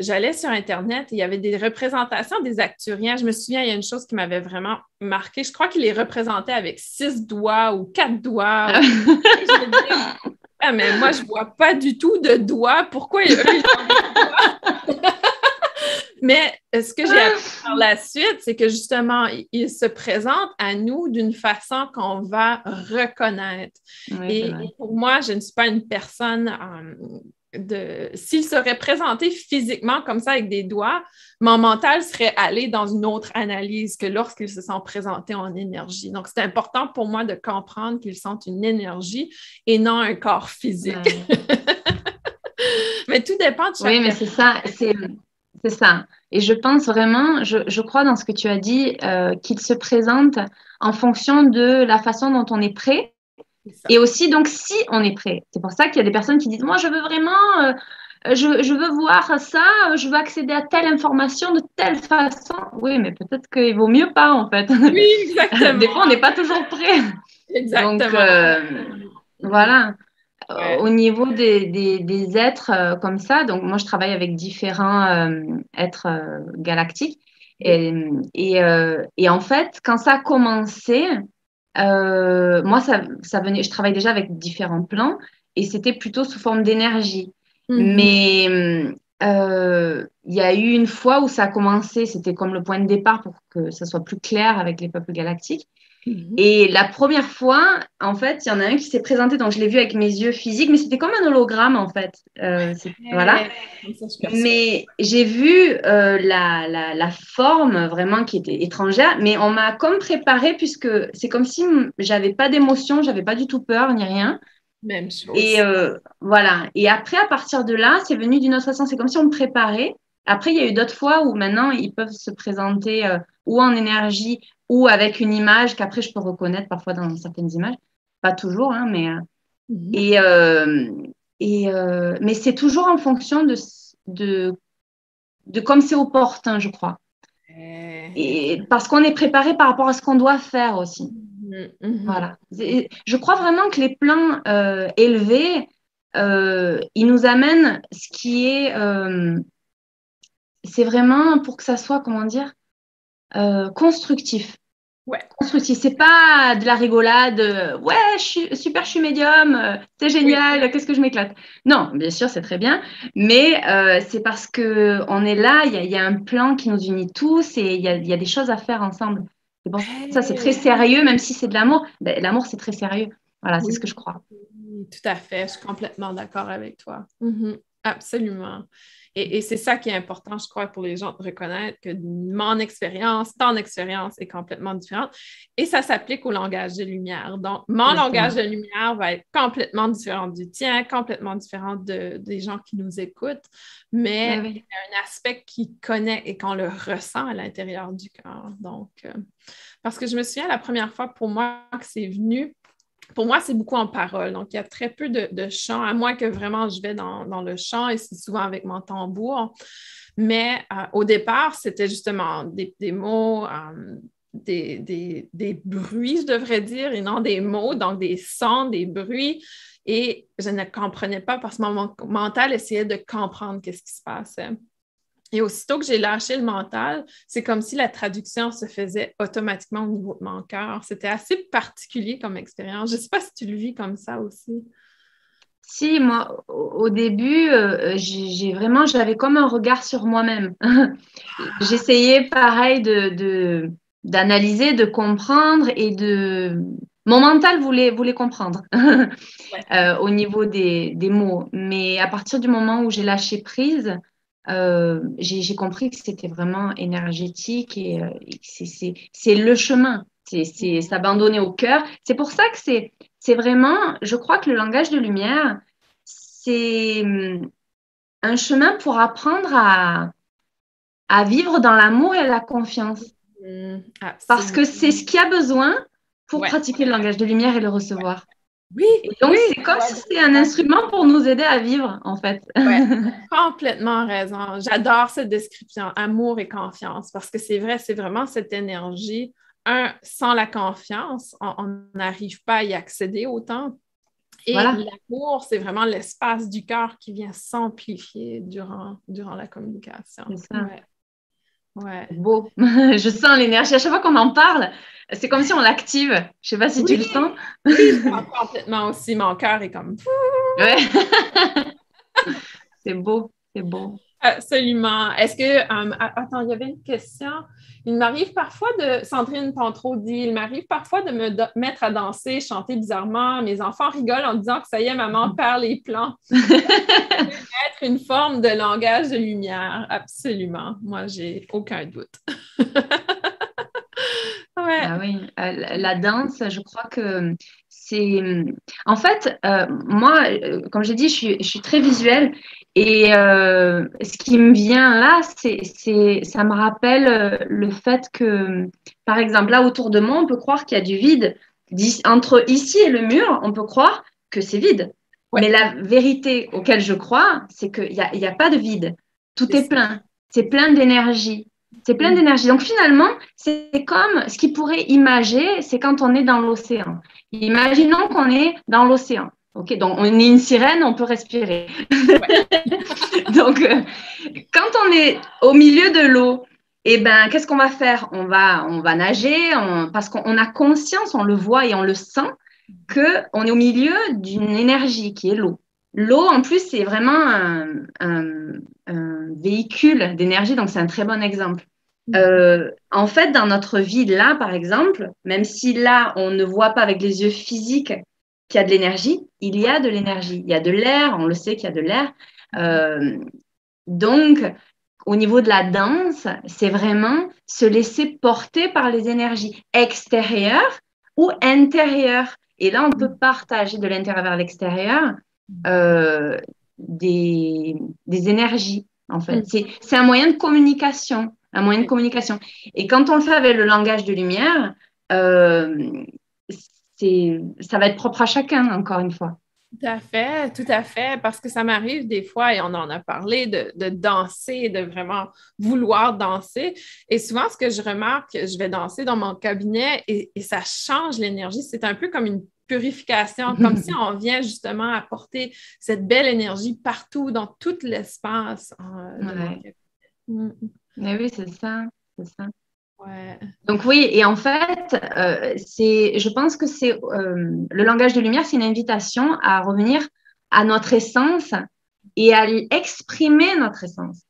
Speaker 2: J'allais sur Internet et il y avait des représentations des arthuriens. Je me souviens, il y a une chose qui m'avait vraiment marquée. Je crois qu'ils les représentaient avec 6 doigts ou 4 doigts. Et je me disais, mais moi, je ne vois pas du tout de doigts. Pourquoi eux, ils ont des doigts? Mais ce que j'ai appris par la suite, c'est que justement, il se présente à nous d'une façon qu'on va reconnaître. Et pour moi, je ne suis pas une personne s'il serait présenté physiquement comme ça avec des doigts, mon mental serait allé dans une autre analyse que lorsqu'ils se sont présentés en énergie. Donc, c'est important pour moi de comprendre qu'ils sont une énergie et non un corps physique. Mais tout dépend de chaque
Speaker 3: Oui, mais c'est ça. C'est ça. Et je pense vraiment, je crois dans ce que tu as dit, qu'il se présente en fonction de la façon dont on est prêt et aussi donc si on est prêt. C'est pour ça qu'il y a des personnes qui disent, moi je veux vraiment, je veux voir ça, je veux accéder à telle information de telle façon. Oui, mais peut-être qu'il vaut mieux pas en fait.
Speaker 2: Oui, exactement.
Speaker 3: Des fois, on n'est pas toujours prêt.
Speaker 2: Exactement.
Speaker 3: Donc, voilà. Au niveau des êtres comme ça, donc moi je travaille avec différents êtres galactiques et en fait quand ça a commencé, moi ça venait, je travaille déjà avec différents plans et c'était plutôt sous forme d'énergie. Mais il y a eu une fois où ça a commencé, c'était comme le point de départ pour que ça soit plus clair avec les peuples galactiques. Et la première fois, en fait, il y en a un qui s'est présenté, donc je l'ai vu avec mes yeux physiques, mais c'était comme un hologramme, en fait. Voilà. Mais j'ai vu la forme vraiment qui était étrangère, mais on m'a comme préparé, puisque c'est comme si j'avais pas d'émotion, j'avais pas du tout peur ni rien.
Speaker 2: Même chose.
Speaker 3: Et voilà. Et après, à partir de là, c'est venu d'une autre façon. C'est comme si on me préparait. Après, il y a eu d'autres fois où maintenant, ils peuvent se présenter ou en énergie ou avec une image qu'après, je peux reconnaître parfois dans certaines images. Pas toujours, hein, mais... Et, mais c'est toujours en fonction de comme c'est opportun, je crois. Et parce qu'on est préparé par rapport à ce qu'on doit faire aussi. Voilà. Je crois vraiment que les plans élevés, ils nous amènent ce qui est... c'est vraiment pour que ça soit, comment dire, constructif.
Speaker 2: Ouais.
Speaker 3: Constructif. C'est pas de la rigolade. Ouais, super, je suis médium. C'est génial. Qu'est-ce que je m'éclate. Non, bien sûr, c'est très bien. Mais c'est parce que on est là. Il y a un plan qui nous unit tous et il y a des choses à faire ensemble. C'est bon. Ça, c'est très sérieux, même si c'est de l'amour. Ben, l'amour, c'est très sérieux. Voilà, c'est ce que je crois.
Speaker 2: Oui, tout à fait. Je suis complètement d'accord avec toi. Absolument. Et c'est ça qui est important, je crois, pour les gens de reconnaître que mon expérience, ton expérience est complètement différente. Et ça s'applique au langage de lumière. Donc, mon langage de lumière va être complètement différent du tien, complètement différent des gens qui nous écoutent. Mais il y a un aspect qui connaît et qu'on le ressent à l'intérieur du cœur. Donc, parce que je me souviens la première fois pour moi que c'est venu. Pour moi, c'est beaucoup en parole. Donc, il y a très peu de chant, à moins que vraiment je vais dans le chant et c'est souvent avec mon tambour. Mais au départ, c'était justement des mots, des bruits, je devrais dire, et non des mots, donc des sons, des bruits. Et je ne comprenais pas parce que mon mental essayait de comprendre qu'est-ce qui se passait. Et aussitôt que j'ai lâché le mental, c'est comme si la traduction se faisait automatiquement au niveau de mon cœur. C'était assez particulier comme expérience. Je ne sais pas si tu le vis comme ça aussi.
Speaker 3: Si, moi, au début, j'avais comme un regard sur moi-même. J'essayais, pareil, d'analyser, de comprendre Mon mental voulait comprendre au niveau des mots. Mais à partir du moment où j'ai lâché prise, j'ai compris que c'était vraiment énergétique et c'est le chemin. C'est s'abandonner au cœur. C'est pour ça que c'est vraiment, je crois que le langage de lumière, c'est un chemin pour apprendre à vivre dans l'amour et la confiance. Parce que c'est ce qu'il y a besoin pour pratiquer le langage de lumière et le recevoir.
Speaker 2: Oui.
Speaker 3: Et donc, c'est comme si c'était un instrument pour nous aider à vivre, en fait.
Speaker 2: Ouais, complètement raison. J'adore cette description, amour et confiance, parce que c'est vrai, c'est vraiment cette énergie. Sans la confiance, on n'arrive pas à y accéder autant. Et l'amour, c'est vraiment l'espace du cœur qui vient s'amplifier durant la communication.
Speaker 3: C'est ça. Ouais. Beau. Je sens l'énergie. À chaque fois qu'on en parle, c'est comme si on l'active. Je ne sais pas si tu le sens.
Speaker 2: Oui, je sens complètement aussi. Mon cœur est comme...
Speaker 3: Ouais. C'est beau, c'est beau.
Speaker 2: Absolument. Est-ce que... attends, il y avait une question. Il m'arrive parfois Sandrine Pantreau dit, il m'arrive parfois de me mettre à danser, chanter bizarrement. Mes enfants rigolent en disant que ça y est, maman perd les plans. Être une forme de langage de lumière. Absolument. Moi, j'ai aucun doute. Ouais.
Speaker 3: Ah oui, la danse, je crois que c'est... En fait, moi, comme j'ai dit, je suis très visuelle et ce qui me vient là, ça me rappelle le fait que, par exemple, là autour de moi, on peut croire qu'il y a du vide. Entre ici et le mur, on peut croire que c'est vide. Ouais. Mais la vérité auquel je crois, c'est qu'il n'y a pas de vide. Tout est plein. C'est plein d'énergie. C'est plein d'énergie. Donc finalement, c'est comme ce qui pourrait imager, c'est quand on est dans l'océan. Imaginons qu'on est dans l'océan. Ok, donc on est une sirène, on peut respirer. Ouais. Donc quand on est au milieu de l'eau, eh ben qu'est-ce qu'on va faire? On va nager, parce qu'on a conscience, on le voit et on le sent que on est au milieu d'une énergie qui est l'eau. L'eau, en plus, c'est vraiment un véhicule d'énergie, donc c'est un très bon exemple. En fait, dans notre vie, là, par exemple, même si là, on ne voit pas avec les yeux physiques qu'il y a de l'énergie, il y a de l'énergie. Il y a de l'air, on le sait qu'il y a de l'air. Euh, donc, au niveau de la danse, c'est vraiment se laisser porter par les énergies extérieures ou intérieures. Et là, on peut partager de l'intérieur vers l'extérieur euh, des, des énergies, en fait. C'est un moyen de communication, un moyen de communication. Et quand on le fait avec le langage de lumière, ça va être propre à chacun, encore une fois.
Speaker 2: Tout à fait, parce que ça m'arrive des fois, et on en a parlé, de danser, de vraiment vouloir danser. Et souvent, ce que je remarque, je vais danser dans mon cabinet et ça change l'énergie. C'est un peu comme une purification, comme si on vient justement apporter cette belle énergie partout, dans tout l'espace de mon cabinet.
Speaker 3: Mais oui, c'est ça, c'est ça.
Speaker 2: Ouais.
Speaker 3: Donc oui, et en fait, je pense que c'est le langage de lumière, c'est une invitation à revenir à notre essence et à exprimer notre essence.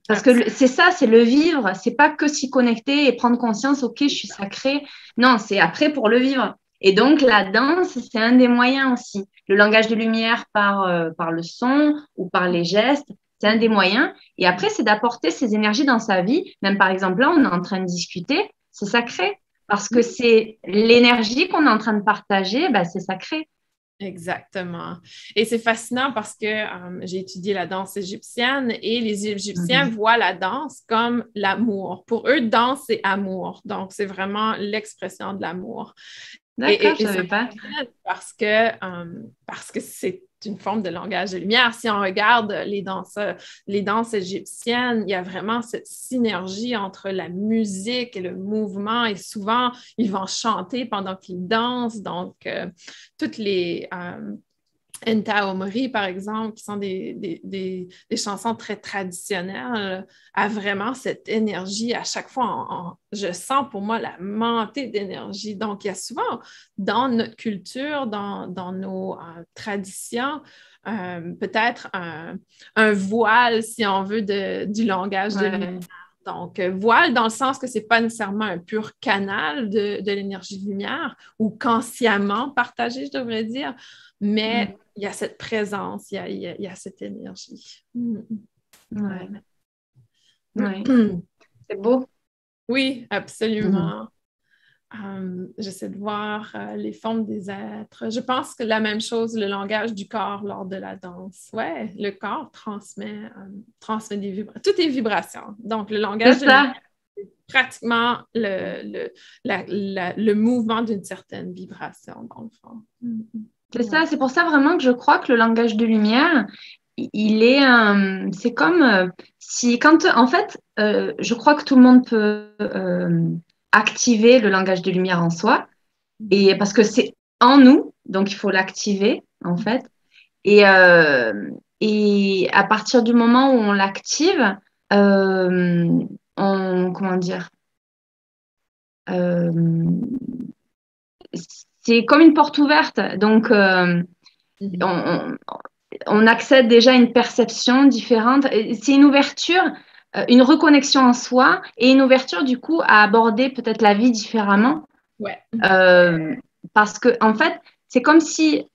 Speaker 3: Parce que c'est ça, c'est le vivre. C'est pas que s'y connecter et prendre conscience, ok, je suis sacrée. Non, c'est après pour le vivre. Et donc la danse, c'est un des moyens aussi. Le langage de lumière par le son ou par les gestes, c'est un des moyens. Et après, c'est d'apporter ces énergies dans sa vie. Même par exemple, là, on est en train de discuter, c'est sacré. Parce que c'est l'énergie qu'on est en train de partager, ben, c'est sacré.
Speaker 2: Exactement. Et c'est fascinant parce que j'ai étudié la danse égyptienne et les Égyptiens voient la danse comme l'amour. Pour eux, danse, c'est amour. Donc, c'est vraiment l'expression de l'amour.
Speaker 3: D'accord, je ne savais pas.
Speaker 2: Parce que c'est une forme de langage de lumière. Si on regarde les danses égyptiennes, il y a vraiment cette synergie entre la musique et le mouvement. Et souvent, ils vont chanter pendant qu'ils dansent. Donc, toutes les Enta Omori, par exemple, qui sont des chansons très traditionnelles, a vraiment cette énergie. À chaque fois, je sens pour moi la montée d'énergie. Donc, il y a souvent dans notre culture, dans nos traditions, peut-être un voile, si on veut, du langage de lumière. Donc, voile dans le sens que ce n'est pas nécessairement un pur canal de l'énergie de lumière ou consciemment partagé, je devrais dire, mais il y a cette présence, il y a cette énergie.
Speaker 3: Ouais. C'est beau.
Speaker 2: Oui, absolument. J'essaie de voir les formes des êtres. Je pense que la même chose, le langage du corps lors de la danse. Ouais, le corps transmet des vibrations. Tout est vibration. Donc, le langage
Speaker 3: c'est ça.
Speaker 2: C'est pratiquement le mouvement d'une certaine vibration, dans le fond.
Speaker 3: C'est ça, c'est pour ça vraiment que je crois que le langage de lumière, c'est comme si, en fait, je crois que tout le monde peut activer le langage de lumière en soi, et parce que c'est en nous, donc il faut l'activer, en fait. Et à partir du moment où on l'active, comment dire, c'est comme une porte ouverte. Donc, on accède déjà à une perception différente. C'est une ouverture, une reconnexion en soi et une ouverture du coup à aborder peut-être la vie différemment.
Speaker 2: Ouais.
Speaker 3: Parce que en fait, c'est comme si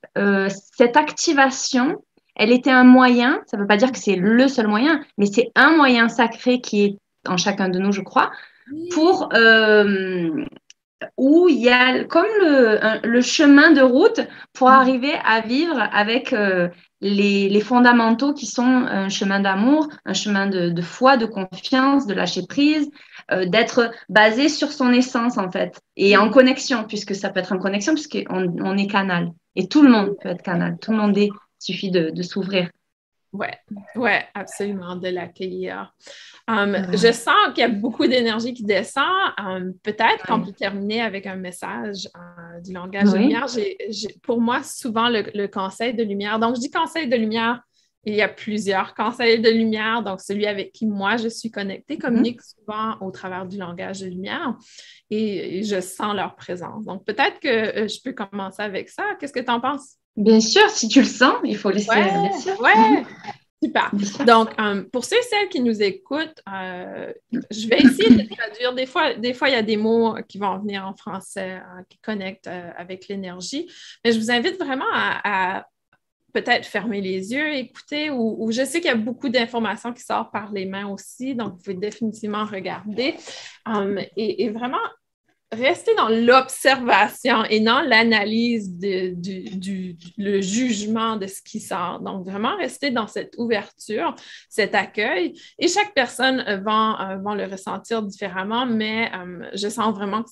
Speaker 3: cette activation, elle était un moyen. Ça ne veut pas dire que c'est le seul moyen, mais c'est un moyen sacré qui est en chacun de nous, je crois, pour où il y a comme le chemin de route pour arriver à vivre avec les fondamentaux qui sont un chemin d'amour, un chemin de foi, de confiance, de lâcher prise, d'être basé sur son essence en fait et en connexion, puisque ça peut être en connexion, puisqu'on est canal et tout le monde peut être canal, tout le monde est, suffit de s'ouvrir.
Speaker 2: Ouais, absolument, de l'accueillir. Je sens qu'il y a beaucoup d'énergie qui descend. Peut-être qu'on peut terminer avec un message du langage de lumière. Pour moi, souvent, le conseil de lumière. Donc, je dis conseil de lumière, il y a plusieurs conseils de lumière. Donc, celui avec qui moi, je suis connectée, communique souvent au travers du langage de lumière et je sens leur présence. Donc, peut-être que je peux commencer avec ça. Qu'est-ce que tu en penses?
Speaker 3: Bien sûr, si tu le sens, il faut laisser. Bien sûr.
Speaker 2: Ouais. Super. Donc, pour ceux et celles qui nous écoutent, je vais essayer de traduire. Des fois, il y a des mots qui vont venir en français qui connectent avec l'énergie. Mais je vous invite vraiment à peut-être fermer les yeux, écouter, ou je sais qu'il y a beaucoup d'informations qui sortent par les mains aussi, donc vous pouvez définitivement regarder et vraiment rester dans l'observation et non l'analyse, le jugement de ce qui sort. Donc, vraiment rester dans cette ouverture, cet accueil. Et chaque personne va le ressentir différemment, mais je sens vraiment que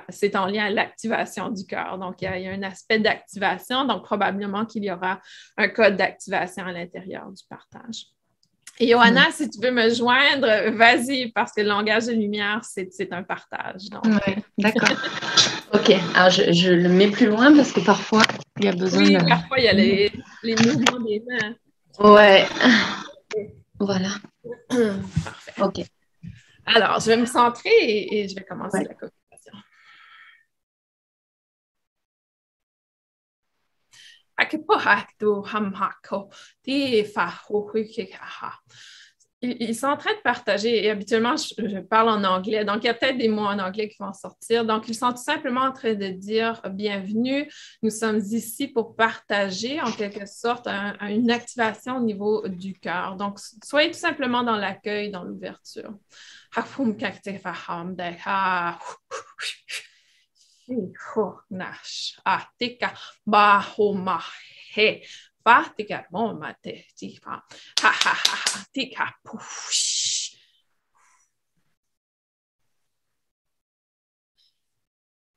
Speaker 2: c'est en lien à l'activation du cœur. Donc, il y a un aspect d'activation, donc probablement qu'il y aura un code d'activation à l'intérieur du partage. Et Johanna, si tu veux me joindre, vas-y, parce que le langage de lumière, c'est un partage.
Speaker 3: Oui, d'accord. OK. Alors, je le mets plus loin parce que parfois, il y a besoin de...
Speaker 2: Oui, parfois, il y a les mouvements des mains.
Speaker 3: Ouais. Voilà.
Speaker 2: Parfait.
Speaker 3: OK.
Speaker 2: Alors, je vais me centrer et je vais commencer la communication. Ils sont en train de partager, et habituellement, je parle en anglais, donc il y a peut-être des mots en anglais qui vont sortir. Donc, ils sont tout simplement en train de dire bienvenue, nous sommes ici pour partager en quelque sorte une activation au niveau du cœur. Donc, soyez tout simplement dans l'accueil, dans l'ouverture. Fatika momate tifa ha ha ha ha tika push.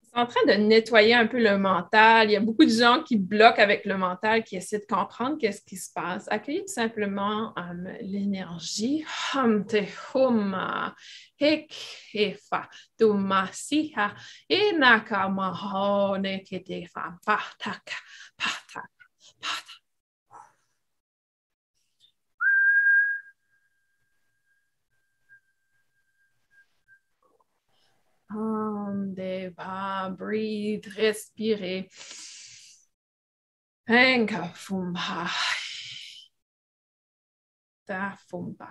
Speaker 2: C'est en train de nettoyer un peu le mental. Il y a beaucoup de gens qui bloquent avec le mental, qui essaient de comprendre qu'est-ce qui se passe. Accueillez tout simplement l'énergie. Hamte huma hekefa tumasiha inakamahone ketefa pataka pataka pataka. Breathe, respirez. Enka fumha. Da fumba.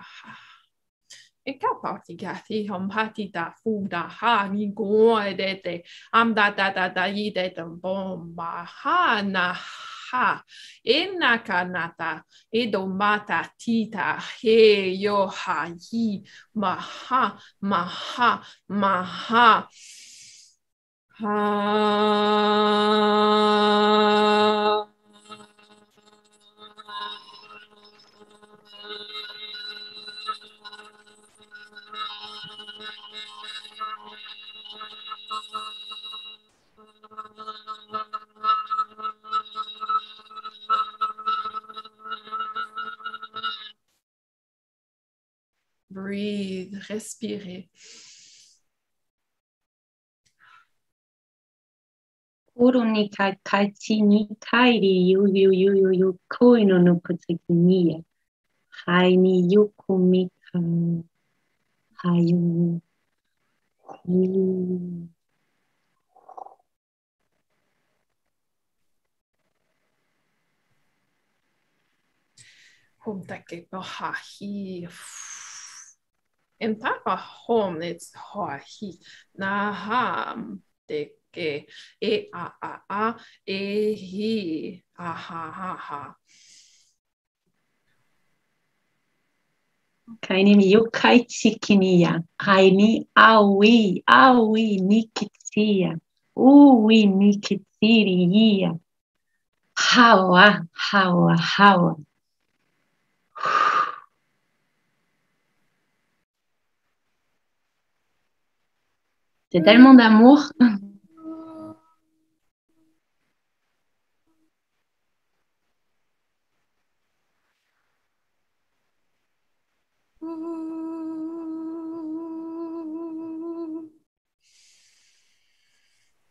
Speaker 2: Eka partigati hompati da funda ha ni go edete da yidete bomba ha na ha enakanata edomata tita he yo ha yi maha maha maha ha. Breathe, respirez.
Speaker 3: Uruni kai kai ni kai ri yu koi no no kutsiki hai ni yukumi hayu.
Speaker 2: Home take hi. In taka home, it's hi. Naham teke e a e hi a ha.
Speaker 3: Kaini ni yokai chikiniya. Haini awi nikitia. Uwi nikitiriya. Hawa. C'est tellement d'amour.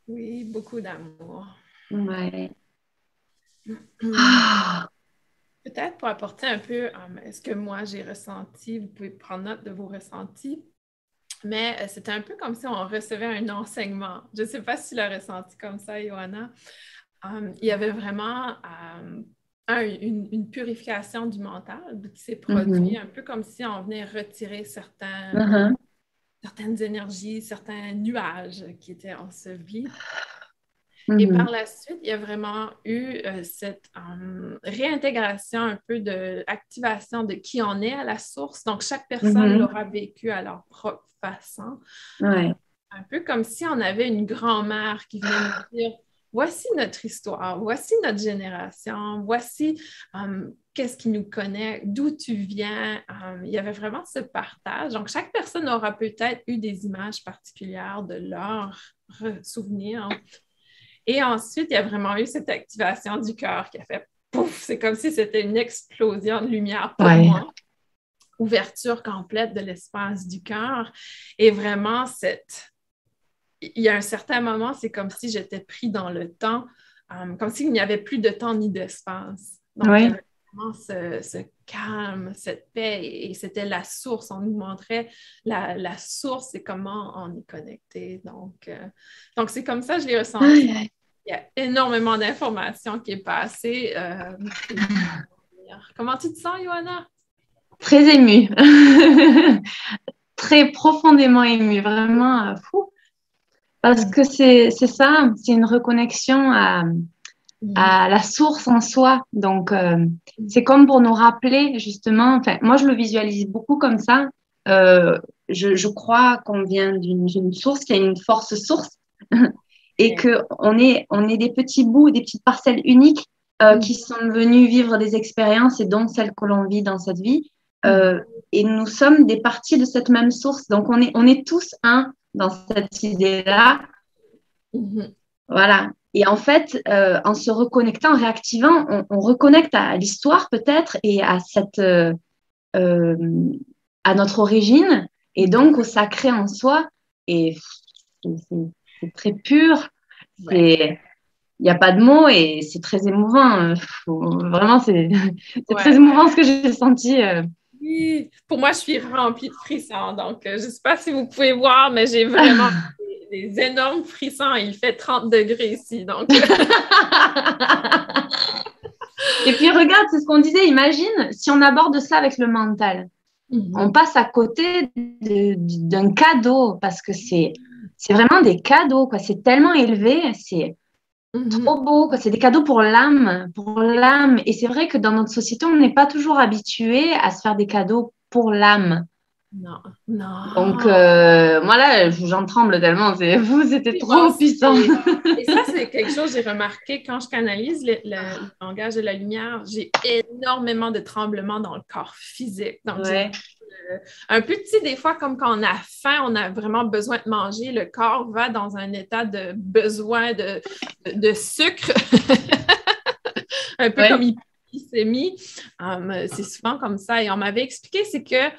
Speaker 2: Oui, beaucoup d'amour.
Speaker 3: Ouais.
Speaker 2: Peut-être pour apporter un peu ce que moi j'ai ressenti, vous pouvez prendre note de vos ressentis, mais c'était un peu comme si on recevait un enseignement. Je ne sais pas si tu l'as ressenti comme ça, Johanna. Il y avait vraiment une purification du mental qui s'est produite, un peu comme si on venait retirer certaines énergies, certains nuages qui étaient ensevelis. Et par la suite, il y a vraiment eu cette réintégration un peu d'activation de qui on est à la source. Donc, chaque personne l'aura vécu à leur propre façon.
Speaker 3: Ouais.
Speaker 2: Un peu comme si on avait une grand-mère qui venait nous dire, voici notre histoire, voici notre génération, voici qu'est-ce qui nous connaît, d'où tu viens. Il y avait vraiment ce partage. Donc, chaque personne aura peut-être eu des images particulières de leurs souvenirs. Et ensuite, il y a vraiment eu cette activation du cœur qui a fait pouf, c'est comme si c'était une explosion de lumière pour moi. Ouverture complète de l'espace du cœur. Et vraiment, il y a un certain moment, c'est comme si j'étais pris dans le temps, comme s'il n'y avait plus de temps ni d'espace. Donc, il y avait vraiment ce calme, cette paix, et c'était la source. On nous montrait la source et comment on est connecté. Donc c'est comme ça que je l'ai ressenti. Il y a énormément d'informations qui est passée. Comment tu te sens, Ioana?
Speaker 3: Très émue. Très profondément émue. Vraiment fou. Parce que c'est ça, c'est une reconnexion à la source en soi. Donc, c'est comme pour nous rappeler, justement, enfin, moi, je le visualise beaucoup comme ça. Je crois qu'on vient d'une source qui a une force source et qu'on est des petits bouts, des petites parcelles uniques qui sont venus vivre des expériences et dont celles que l'on vit dans cette vie. Et nous sommes des parties de cette même source. Donc, on est tous un dans cette idée-là. Voilà. Et en fait, en se reconnectant, en réactivant, on reconnecte à l'histoire peut-être et à à notre origine et donc au sacré en soi. Et c'est très pur. Il n'y a pas de mots et c'est très émouvant. Vraiment, c'est très émouvant ce que j'ai senti.
Speaker 2: Oui, pour moi, je suis remplie de frissons. Donc, je ne sais pas si vous pouvez voir, mais j'ai vraiment des énormes frissons. Il fait 30 degrés ici. Donc...
Speaker 3: Et puis, regarde, c'est ce qu'on disait. Imagine si on aborde ça avec le mental. On passe à côté d'un cadeau parce que c'est vraiment des cadeaux, quoi. C'est tellement élevé, c'est trop beau, quoi. C'est des cadeaux pour l'âme. Et c'est vrai que dans notre société, on n'est pas toujours habitué à se faire des cadeaux pour l'âme.
Speaker 2: Non.
Speaker 3: Donc, moi là, j'en tremble tellement. C'était trop puissant.
Speaker 2: Et ça, c'est quelque chose que j'ai remarqué quand je canalise le langage de la lumière. J'ai énormément de tremblements dans le corps physique. Donc, un peu petit, des fois, comme quand on a faim, on a vraiment besoin de manger, le corps va dans un état de besoin de sucre, un peu comme hypoglycémie. C'est souvent comme ça. Et on m'avait expliqué, c'est que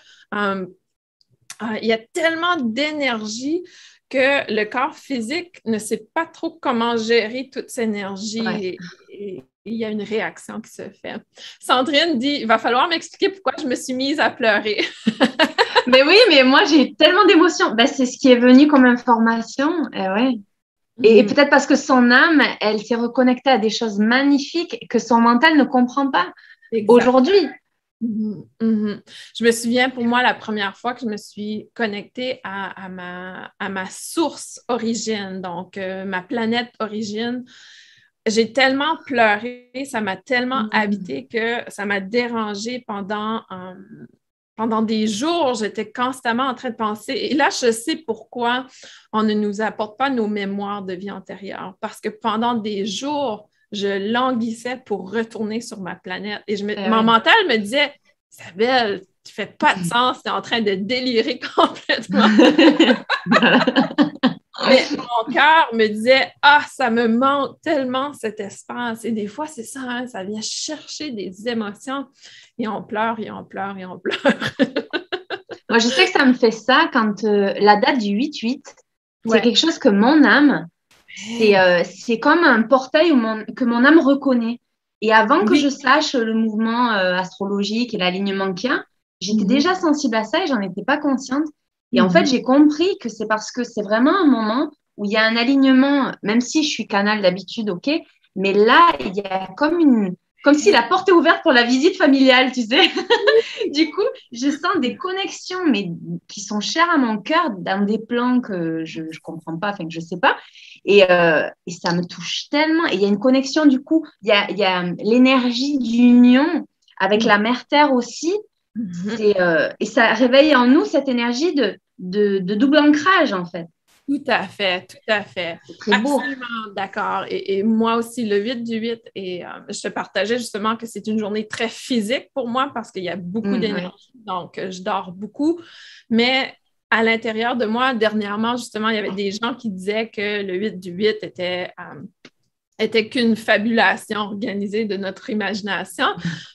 Speaker 2: il y a tellement d'énergie que le corps physique ne sait pas trop comment gérer toute cette énergie et il y a une réaction qui se fait. Sandrine dit, il va falloir m'expliquer pourquoi je me suis mise à pleurer.
Speaker 3: Mais oui, mais moi, j'ai tellement d'émotions. Ben, c'est ce qui est venu comme information. Et peut-être parce que son âme, elle s'est reconnectée à des choses magnifiques que son mental ne comprend pas aujourd'hui.
Speaker 2: Je me souviens, pour moi, la première fois que je me suis connectée à ma source origine, donc ma planète origine, j'ai tellement pleuré, ça m'a tellement habité que ça m'a dérangée pendant des jours. J'étais constamment en train de penser. Et là, je sais pourquoi on ne nous apporte pas nos mémoires de vie antérieure. Parce que pendant des jours, je languissais pour retourner sur ma planète. Et mon mental me disait, Isabelle, tu fais pas de sens, tu es en train de délirer complètement. Mais mon cœur me disait, ça me manque tellement cet espace. Et des fois, c'est ça, hein, ça vient chercher des émotions. Et on pleure, et on pleure, et on pleure.
Speaker 3: Moi, je sais que ça me fait ça quand la date du 8-8, c'est quelque chose que mon âme, c'est comme un portail que mon âme reconnaît. Et avant que je sache le mouvement astrologique et l'alignement qu'il y a, j'étais déjà sensible à ça et j'en étais pas consciente. Et en fait, j'ai compris que c'est parce que c'est vraiment un moment où il y a un alignement, même si je suis canal d'habitude, ok, mais là, il y a comme Comme si la porte est ouverte pour la visite familiale, tu sais. Du coup, je sens des connexions, mais qui sont chères à mon cœur, dans des plans que je ne comprends pas, enfin que je ne sais pas. Et ça me touche tellement. Et il y a une connexion, du coup, il y a l'énergie d'union avec la mère Terre aussi. Et ça réveille en nous cette énergie de double ancrage, en fait.
Speaker 2: Tout à fait, tout à fait.
Speaker 3: C'est très beau.
Speaker 2: Absolument d'accord. Et moi aussi, le 8 du 8, et je te partageais justement que c'est une journée très physique pour moi parce qu'il y a beaucoup d'énergie, donc je dors beaucoup. Mais à l'intérieur de moi, dernièrement, justement, il y avait des gens qui disaient que le 8 du 8 était qu'une fabulation organisée de notre imagination.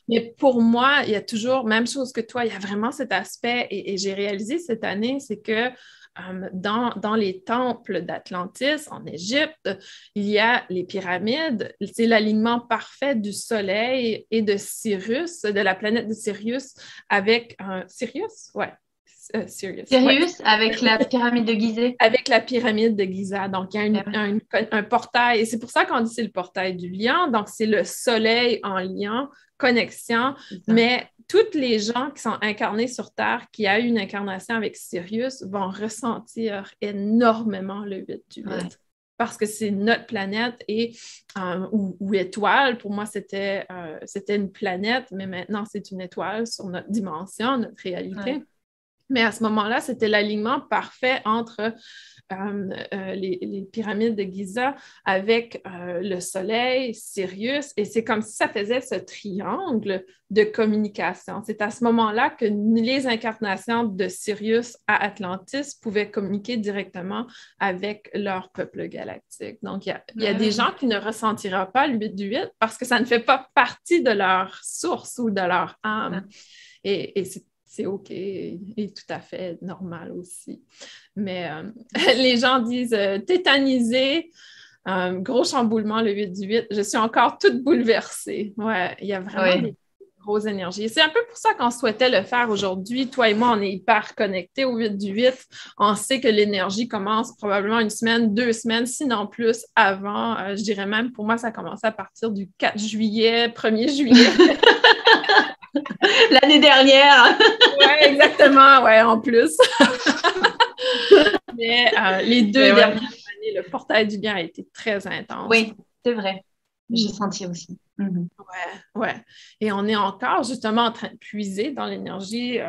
Speaker 2: Mais pour moi, il y a toujours, même chose que toi, il y a vraiment cet aspect, et j'ai réalisé cette année, c'est que dans les temples d'Atlantis, en Égypte, il y a les pyramides. C'est l'alignement parfait du Soleil et de Sirius, de la planète de Sirius, avec Sirius? Ouais.
Speaker 3: Sirius, avec la pyramide de Gizeh.
Speaker 2: Avec la pyramide de Giza. Donc, il y a un portail. Et c'est pour ça qu'on dit c'est le portail du lion. Donc, c'est le soleil en lion, connexion. Mais toutes les gens qui sont incarnés sur Terre, qui a eu une incarnation avec Sirius, vont ressentir énormément le 8 du 8. Parce que c'est notre planète ou étoile. Pour moi, c'était une planète, mais maintenant, c'est une étoile sur notre dimension, notre réalité. Mais à ce moment-là, c'était l'alignement parfait entre les pyramides de Giza avec le Soleil, Sirius, et c'est comme si ça faisait ce triangle de communication. C'est à ce moment-là que les incarnations de Sirius à Atlantis pouvaient communiquer directement avec leur peuple galactique. Donc, il y a des gens qui ne ressentiront pas le 8 du 8 parce que ça ne fait pas partie de leur source ou de leur âme. Et c'est OK et tout à fait normal aussi. Mais les gens disent tétanisé, gros chamboulement le 8 du 8. Je suis encore toute bouleversée. Ouais, il y a vraiment des grosses énergies. C'est un peu pour ça qu'on souhaitait le faire aujourd'hui. Toi et moi, on est hyper connectés au 8 du 8. On sait que l'énergie commence probablement 1 semaine, 2 semaines, sinon plus avant. Je dirais même, pour moi, ça a commencé à partir du 4 juillet, 1er juillet.
Speaker 3: L'année dernière.
Speaker 2: Oui, exactement, ouais, en plus. Mais les 2 dernières années, le portail du bien a été très intense.
Speaker 3: Oui, c'est vrai. J'ai senti aussi.
Speaker 2: Ouais. Et on est encore justement en train de puiser dans l'énergie.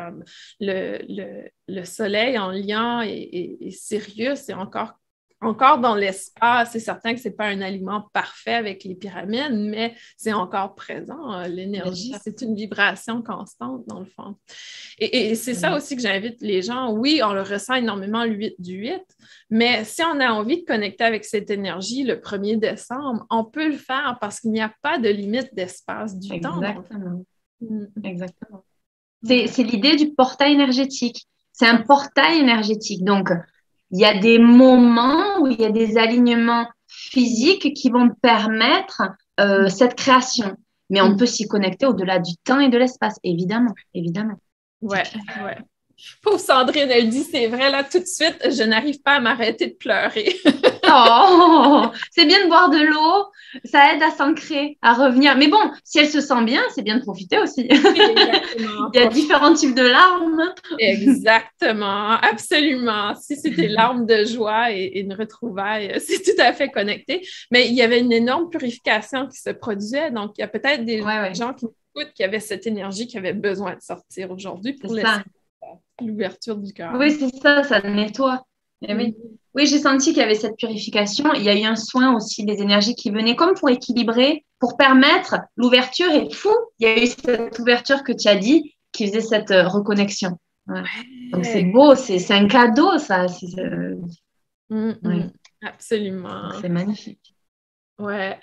Speaker 2: Le soleil en lion et Sirius, c'est encore dans l'espace. C'est certain que ce n'est pas un alignement parfait avec les pyramides, mais c'est encore présent. L'énergie, c'est une vibration constante, dans le fond. Et c'est ça aussi que j'invite les gens. Oui, on le ressent énormément le 8 du 8, mais si on a envie de connecter avec cette énergie le 1er décembre, on peut le faire parce qu'il n'y a pas de limite d'espace du temps.
Speaker 3: Exactement. C'est l'idée du portail énergétique. C'est un portail énergétique. Donc, il y a des moments où il y a des alignements physiques qui vont permettre cette création. Mais on peut s'y connecter au-delà du temps et de l'espace, évidemment.
Speaker 2: Ouais. Pauvre Sandrine, elle dit, c'est vrai, là, tout de suite, je n'arrive pas à m'arrêter de pleurer.
Speaker 3: Oh, c'est bien de boire de l'eau, ça aide à s'ancrer, à revenir. Mais bon, si elle se sent bien, c'est bien de profiter aussi. Il y a différents types de larmes.
Speaker 2: Exactement, absolument. Si c'est des larmes de joie et une retrouvaille, c'est tout à fait connecté. Mais il y avait une énorme purification qui se produisait. Donc, il y a peut-être des gens qui écoutent qui avaient cette énergie qui avait besoin de sortir aujourd'hui pour laisser l'ouverture du cœur.
Speaker 3: Oui, c'est ça nettoie. Oui, j'ai senti qu'il y avait cette purification. Il y a eu un soin aussi des énergies qui venaient comme pour équilibrer, pour permettre l'ouverture. Et il y a eu cette ouverture que tu as dit qui faisait cette reconnexion. Donc, c'est beau, c'est un cadeau, ça.
Speaker 2: Absolument.
Speaker 3: C'est magnifique.
Speaker 2: Ouais.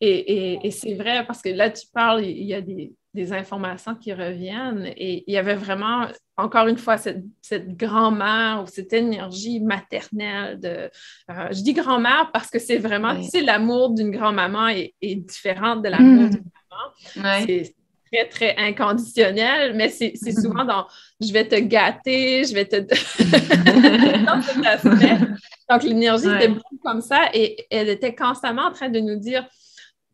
Speaker 2: Et c'est vrai parce que là, tu parles, il y a des informations qui reviennent et il y avait vraiment, encore une fois, cette grand-mère ou cette énergie maternelle je dis grand-mère parce que c'est vraiment, tu sais, l'amour d'une grand-maman est différent de l'amour d'une maman. C'est très, très inconditionnel, mais c'est souvent dans « je vais te gâter, je vais te… » dans cet aspect. Donc, l'énergie était beaucoup comme ça et elle était constamment en train de nous dire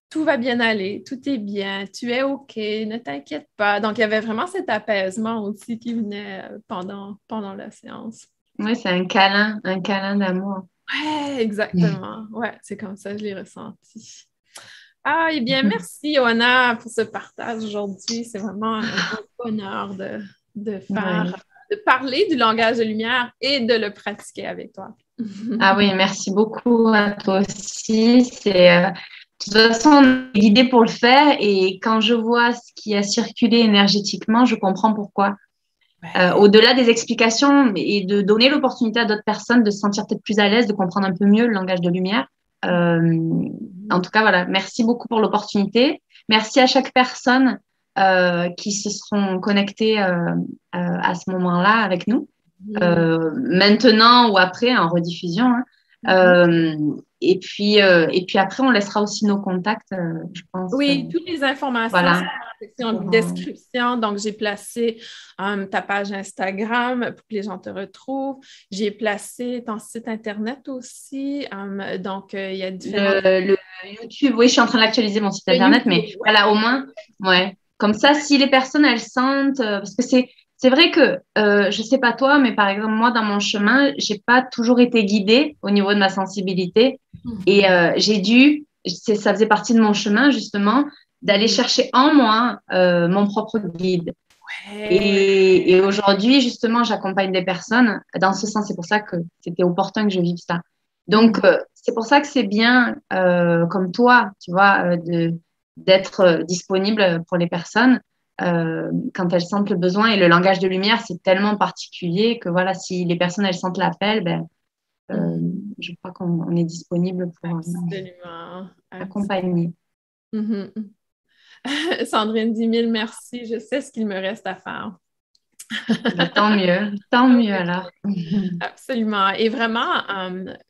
Speaker 2: tout va bien aller, tout est bien, tu es OK, ne t'inquiète pas. Donc, il y avait vraiment cet apaisement aussi qui venait pendant la séance.
Speaker 3: Oui, c'est un câlin d'amour.
Speaker 2: Ouais, exactement. Ouais, c'est comme ça que je l'ai ressenti. Ah, eh bien, merci, Johanna, pour ce partage aujourd'hui. C'est vraiment un bonheur de
Speaker 3: Ouais.
Speaker 2: de parler du langage de lumière et de le pratiquer avec toi.
Speaker 3: Ah oui, merci beaucoup à toi aussi. De toute façon, on est guidé pour le faire et quand je vois ce qui a circulé énergétiquement, je comprends pourquoi. Au-delà des explications et de donner l'opportunité à d'autres personnes de se sentir peut-être plus à l'aise, de comprendre un peu mieux le langage de lumière. En tout cas, voilà, merci beaucoup pour l'opportunité. Merci à chaque personne qui se seront connectées à ce moment-là avec nous. Maintenant ou après en rediffusion. Hein. Et puis après, on laissera aussi nos contacts, je pense.
Speaker 2: Oui, toutes les informations
Speaker 3: Voilà.
Speaker 2: sont dans la section de description. Donc, j'ai placé ta page Instagram pour que les gens te retrouvent. J'ai placé ton site Internet aussi. Donc, il y a différents...
Speaker 3: Le YouTube, oui, je suis en train d'actualiser mon site Internet,
Speaker 2: YouTube,
Speaker 3: mais voilà, au moins, ouais. Comme ça, si les personnes, elles sentent, parce que c'est vrai que, je sais pas toi, mais par exemple, moi, dans mon chemin, j'ai pas toujours été guidée au niveau de ma sensibilité. Et ça faisait partie de mon chemin, justement, d'aller chercher en moi mon propre guide.
Speaker 2: Ouais.
Speaker 3: Et aujourd'hui, justement, j'accompagne des personnes dans ce sens. C'est pour ça que c'était opportun que je vive ça. Donc, c'est pour ça que c'est bien, comme toi, tu vois, d'être disponible pour les personnes quand elles sentent le besoin. Et le langage de lumière, c'est tellement particulier que voilà, si les personnes, elles sentent l'appel, ben, je crois qu'on est disponible pour
Speaker 2: Absolument.
Speaker 3: accompagner.
Speaker 2: Mhm. Sandrine, 10 000 merci. Je sais ce qu'il me reste à faire.
Speaker 3: Ben, tant mieux alors.
Speaker 2: Absolument. Et vraiment,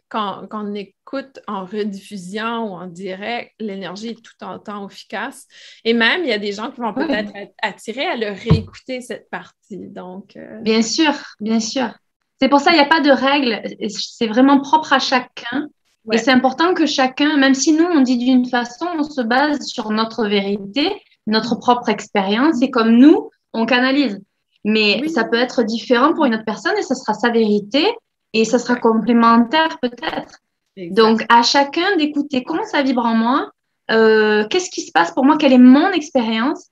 Speaker 2: quand on écoute en rediffusion ou en direct, l'énergie est tout en temps efficace. Et même, il y a des gens qui vont peut-être être attirés à le réécouter, cette partie. Donc,
Speaker 3: Bien sûr, bien sûr. C'est pour ça qu'il n'y a pas de règles. C'est vraiment propre à chacun. Et
Speaker 2: ouais.
Speaker 3: c'est important que chacun, même si nous, on dit d'une façon, on se base sur notre vérité, notre propre expérience, et comme nous, on canalise. Mais
Speaker 2: Oui.
Speaker 3: ça peut être différent pour une autre personne et ça sera sa vérité et ça sera complémentaire peut-être.
Speaker 2: Exact.
Speaker 3: Donc, à chacun d'écouter comment ça vibre en moi, qu'est-ce qui se passe pour moi, quelle est mon expérience.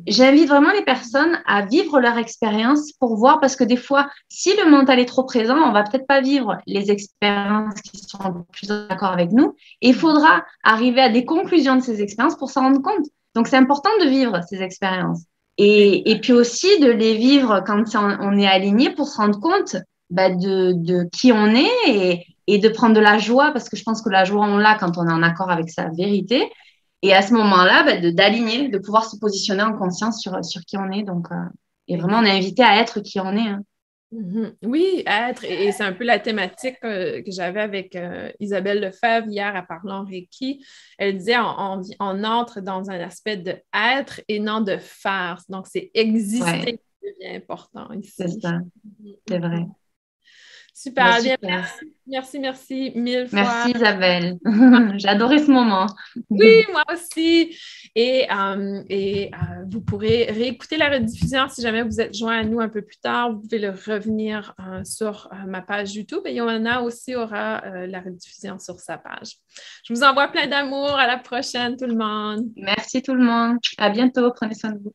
Speaker 3: J'invite vraiment les personnes à vivre leur expérience pour voir, parce que des fois, si le mental est trop présent, on va peut-être pas vivre les expériences qui sont plus d'accord avec nous. Et il faudra arriver à des conclusions de ces expériences pour s'en rendre compte. Donc, c'est important de vivre ces expériences. Et puis aussi de les vivre quand on est aligné pour se rendre compte de qui on est et de prendre de la joie, parce que je pense que la joie, on l'a quand on est en accord avec sa vérité. Et à ce moment-là, d'aligner, de pouvoir se positionner en conscience sur qui on est. Donc, et vraiment, on est invité à être qui on est. Hein.
Speaker 2: Oui, être. Et c'est un peu la thématique que j'avais avec Isabelle Lefebvre hier à Parlant Reiki. Elle disait on entre dans un aspect de être et non de faire. Donc, c'est exister qui devient important ici.
Speaker 3: C'est ça, c'est vrai.
Speaker 2: Super, bien, merci 1000 fois.
Speaker 3: Merci Isabelle, j'ai adoré ce moment.
Speaker 2: Oui, moi aussi. Et vous pourrez réécouter la rediffusion si jamais vous êtes joint à nous un peu plus tard. Vous pouvez le revenir sur ma page YouTube et Johanna aussi aura la rediffusion sur sa page. Je vous envoie plein d'amour. À la prochaine, tout le monde.
Speaker 3: Merci tout le monde. À bientôt. Prenez soin de vous.